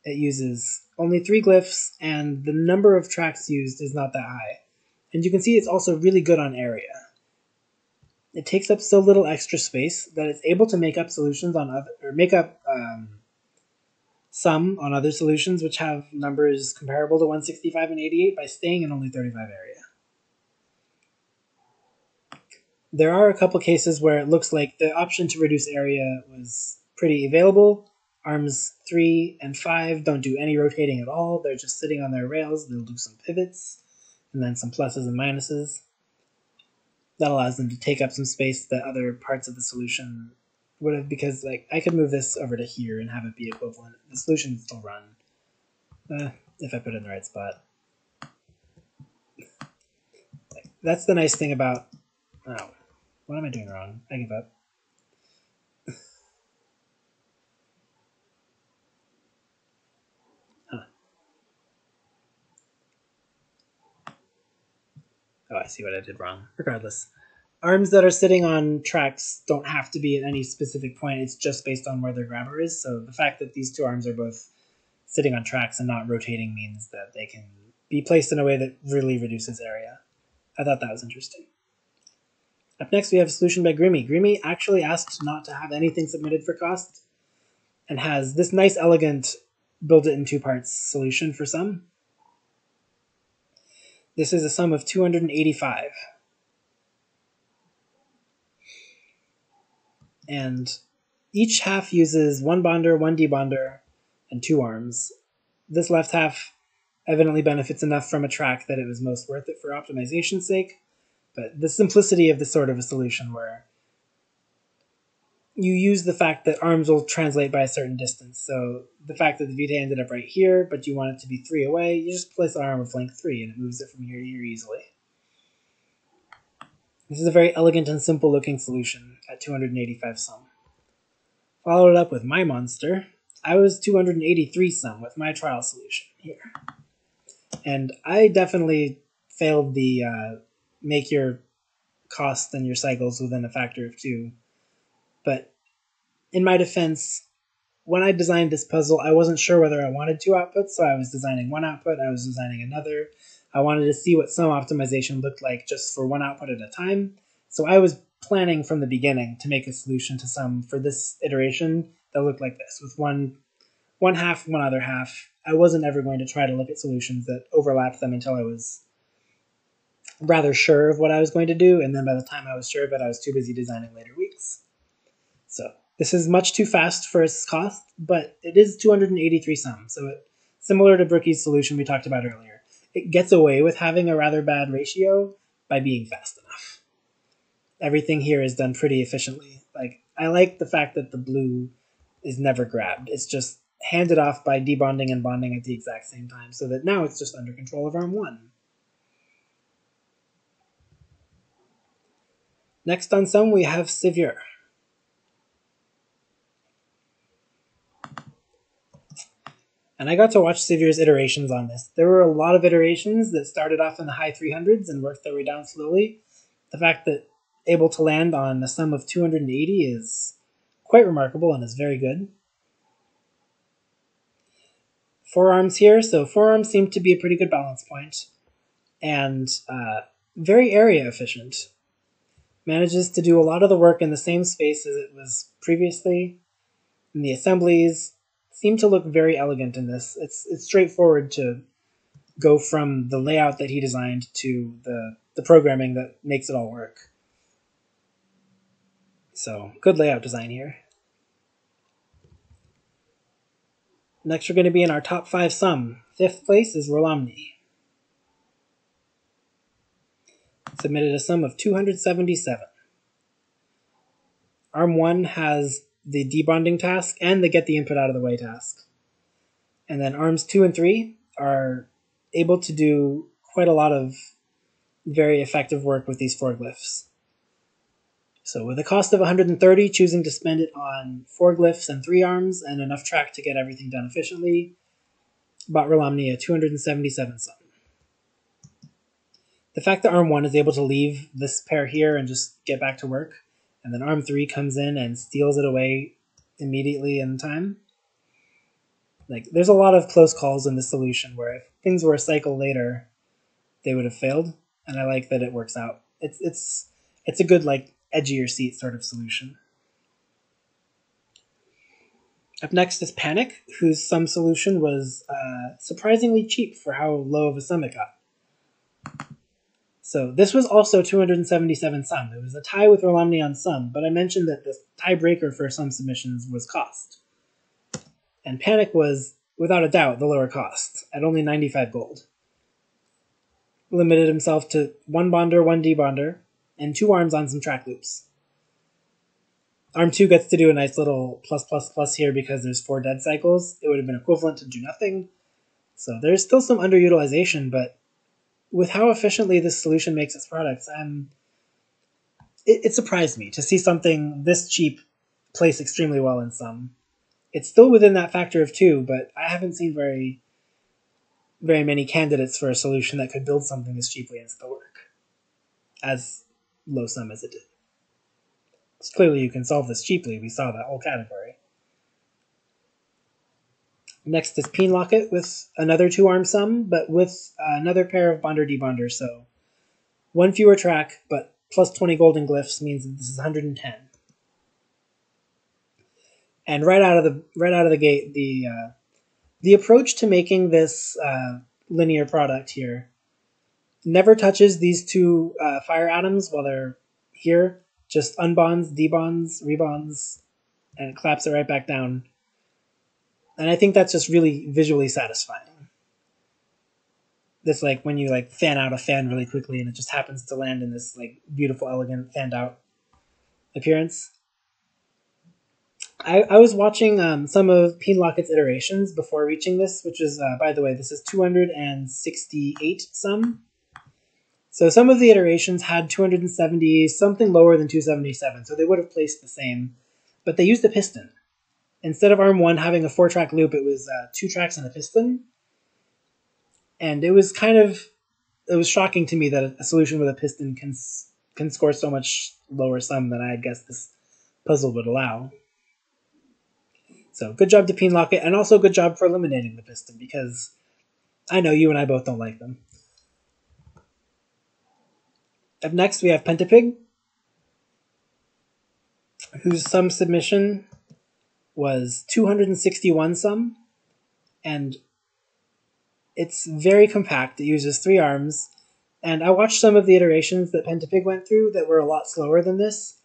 it uses only 3 glyphs, and the number of tracks used is not that high. And you can see it's also really good on area. It takes up so little extra space that it's able to make up solutions on other, or make up sum on other solutions which have numbers comparable to 165 and 88 by staying in only 35 area. There are a couple cases where it looks like the option to reduce area was pretty available. Arms 3 and 5 don't do any rotating at all. They're just sitting on their rails. They'll do some pivots and then some pluses and minuses. That allows them to take up some space that other parts of the solution would have, because like I could move this over to here and have it be equivalent. The solution would still run if I put it in the right spot. That's the nice thing about... Oh, what am I doing wrong? I give up. Oh, I see what I did wrong. Regardless. Arms that are sitting on tracks don't have to be at any specific point. It's just based on where their grabber is. So the fact that these 2 arms are both sitting on tracks and not rotating means that they can be placed in a way that really reduces area. I thought that was interesting. Up next, we have a solution by Grimmy. Grimmy actually asked not to have anything submitted for cost and has this nice, elegant, build it in 2 parts solution for sum. This is a sum of 285. And each half uses 1 bonder, 1 debonder, and 2 arms. This left half evidently benefits enough from a track that it was most worth it for optimization's sake. But the simplicity of this sort of a solution where you use the fact that arms will translate by a certain distance. So the fact that the vitae ended up right here, but you want it to be 3 away, you just place the arm of length 3 and it moves it from here to here easily. This is a very elegant and simple looking solution at 285 sum. Followed up with my monster. I was 283 sum with my trial solution here. And I definitely failed the make your cost and your cycles within a factor of 2. But in my defense, when I designed this puzzle, I wasn't sure whether I wanted 2 outputs, so I was designing one output, I was designing another. I wanted to see what sum optimization looked like just for one output at a time. So I was planning from the beginning to make a solution to sum for this iteration that looked like this, with one half, one other half. I wasn't ever going to try to look at solutions that overlapped them until I was rather sure of what I was going to do, and then by the time I was sure of it, I was too busy designing later weeks. So this is much too fast for its cost, but it is 283 sum, so similar to Brookie's solution we talked about earlier. It gets away with having a rather bad ratio by being fast enough. Everything here is done pretty efficiently. I like the fact that the blue is never grabbed. It's just handed off by debonding and bonding at the exact same time, so that now it's just under control of arm 1. Next on sum, we have Severe. And I got to watch Severe's iterations on this. There were a lot of iterations that started off in the high 300s and worked their way down slowly. The fact that able to land on a sum of 280 is quite remarkable and is very good. Forearms here, so forearms seem to be a pretty good balance point. And very area efficient. Manages to do a lot of the work in the same space as it was previously. And the assemblies seem to look very elegant in this. It's straightforward to go from the layout that he designed to the programming that makes it all work. So, good layout design here. Next we're going to be in our top 5 sum. 5th place is Rol Omni. Submitted a sum of 277. Arm 1 has the debonding task and the get the input out of the way task. And then arms 2 and 3 are able to do quite a lot of very effective work with these 4 glyphs. So with a cost of 130, choosing to spend it on 4 glyphs and 3 arms and enough track to get everything done efficiently, bought Rol Omni a 277 sum. The fact that arm 1 is able to leave this pair here and just get back to work, and then arm 3 comes in and steals it away immediately in time. There's a lot of close calls in this solution where if things were a cycle later, they would have failed, and I like that it works out. It's a good, edgier seat sort of solution. Up next is Panic, whose sum solution was surprisingly cheap for how low of a sum it got. So this was also 277 sum. It was a tie with Rol Omni on sum, but I mentioned that the tiebreaker for sum submissions was cost. And Panic was, without a doubt, the lower cost, at only 95 gold. Limited himself to 1 bonder, 1 debonder, and 2 arms on some track loops. Arm 2 gets to do a nice little plus here because there's 4 dead cycles. It would have been equivalent to do nothing. So there's still some underutilization, but with how efficiently this solution makes its products, it surprised me to see something this cheap place extremely well in sum. It's still within that factor of 2, but I haven't seen very many candidates for a solution that could build something this cheaply and still work, as low sum as it did. So clearly you can solve this cheaply. We saw that whole category. Next is Peen Locket with another 2-arm sum, but with another pair of bonder debonders. So 1 fewer track, but plus 20 golden glyphs means that this is 110. And right out of the gate, the approach to making this linear product here never touches these 2 fire atoms while they're here. Just unbonds, debonds, rebonds, and it claps it right back down. And I think that's just really visually satisfying. It's like when you fan out a fan really quickly and it just happens to land in this beautiful, elegant, fanned out appearance. I was watching some of Peen Locket's iterations before reaching this, which is, by the way, this is 268 sum. So some of the iterations had 270, something lower than 277, so they would have placed the same, but they used a piston. Instead of arm 1 having a 4-track loop, it was 2 tracks and a piston. And it was shocking to me that a solution with a piston can score so much lower sum than I guess this puzzle would allow. So good job to Peenlock it, and also good job for eliminating the piston, because I know you and I both don't like them. Up next, we have Penta Pig, whose sum submission was 261 sum, and it's very compact. It uses 3 arms, and I watched some of the iterations that Penta Pig went through that were a lot slower than this,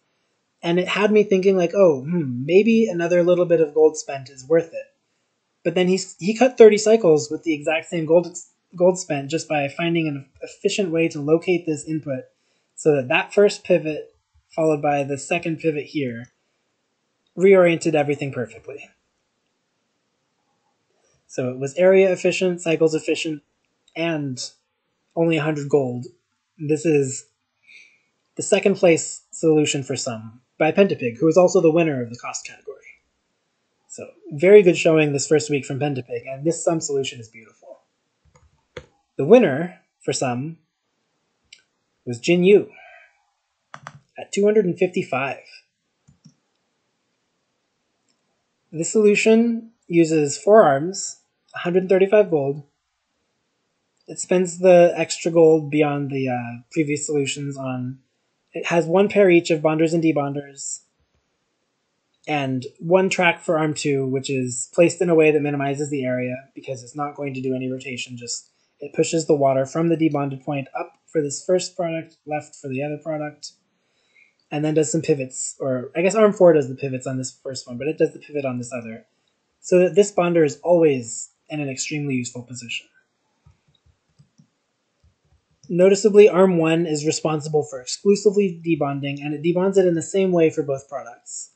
and it had me thinking like, oh, maybe another little bit of gold spent is worth it. But then he cut 30 cycles with the exact same gold spent just by finding an efficient way to locate this input, so that first pivot, followed by the second pivot here, reoriented everything perfectly. So it was area efficient, cycles efficient, and only 100 gold. This is the second place solution for sum by Penta Pig, who is also the winner of the cost category. So very good showing this first week from Penta Pig, and this sum solution is beautiful. The winner for sum was Jinyu at 255. This solution uses 4 arms, 135 gold. It spends the extra gold beyond the previous solutions on... It has 1 pair each of bonders and debonders, and 1 track for arm 2, which is placed in a way that minimizes the area, because it's not going to do any rotation, just it pushes the water from the debonded point up for this first product, left for the other product, and then does some pivots, or I guess arm 4 does the pivots on this first one, but it does the pivot on this other, so that this bonder is always in an extremely useful position. Noticeably, arm 1 is responsible for exclusively debonding, and it debonds it in the same way for both products.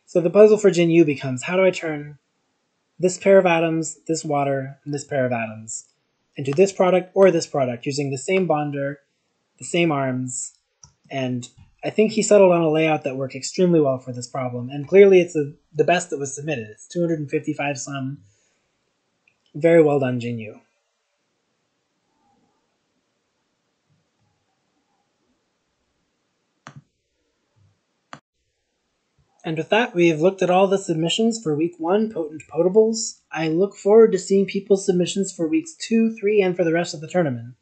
So the puzzle for Jinyu becomes, how do I turn this pair of atoms, this water, and this pair of atoms into this product or this product using the same bonder, the same arms, and I think he settled on a layout that worked extremely well for this problem, and clearly it's the best that was submitted. It's 255 sum. Very well done, Jinyu. And with that, we've looked at all the submissions for week 1, Potent Potables. I look forward to seeing people's submissions for weeks 2, 3, and for the rest of the tournament.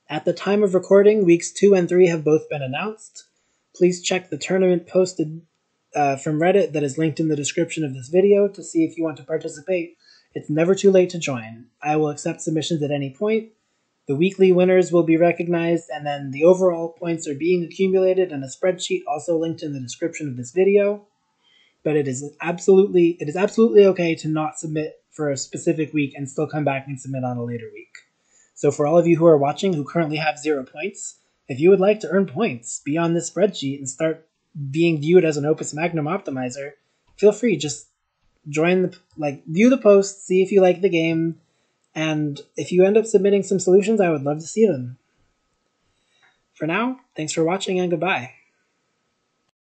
At the time of recording, weeks 2 and 3 have both been announced. Please check the tournament posted from Reddit that is linked in the description of this video to see if you want to participate. It's never too late to join. I will accept submissions at any point. The weekly winners will be recognized, and then the overall points are being accumulated in a spreadsheet also linked in the description of this video. But it is absolutely okay to not submit for a specific week and still come back and submit on a later week. So for all of you who are watching who currently have 0 points, if you would like to earn points beyond this spreadsheet and start being viewed as an Opus Magnum optimizer, feel free. Just join view the post, see if you like the game, and if you end up submitting some solutions, I would love to see them. For now, thanks for watching and goodbye.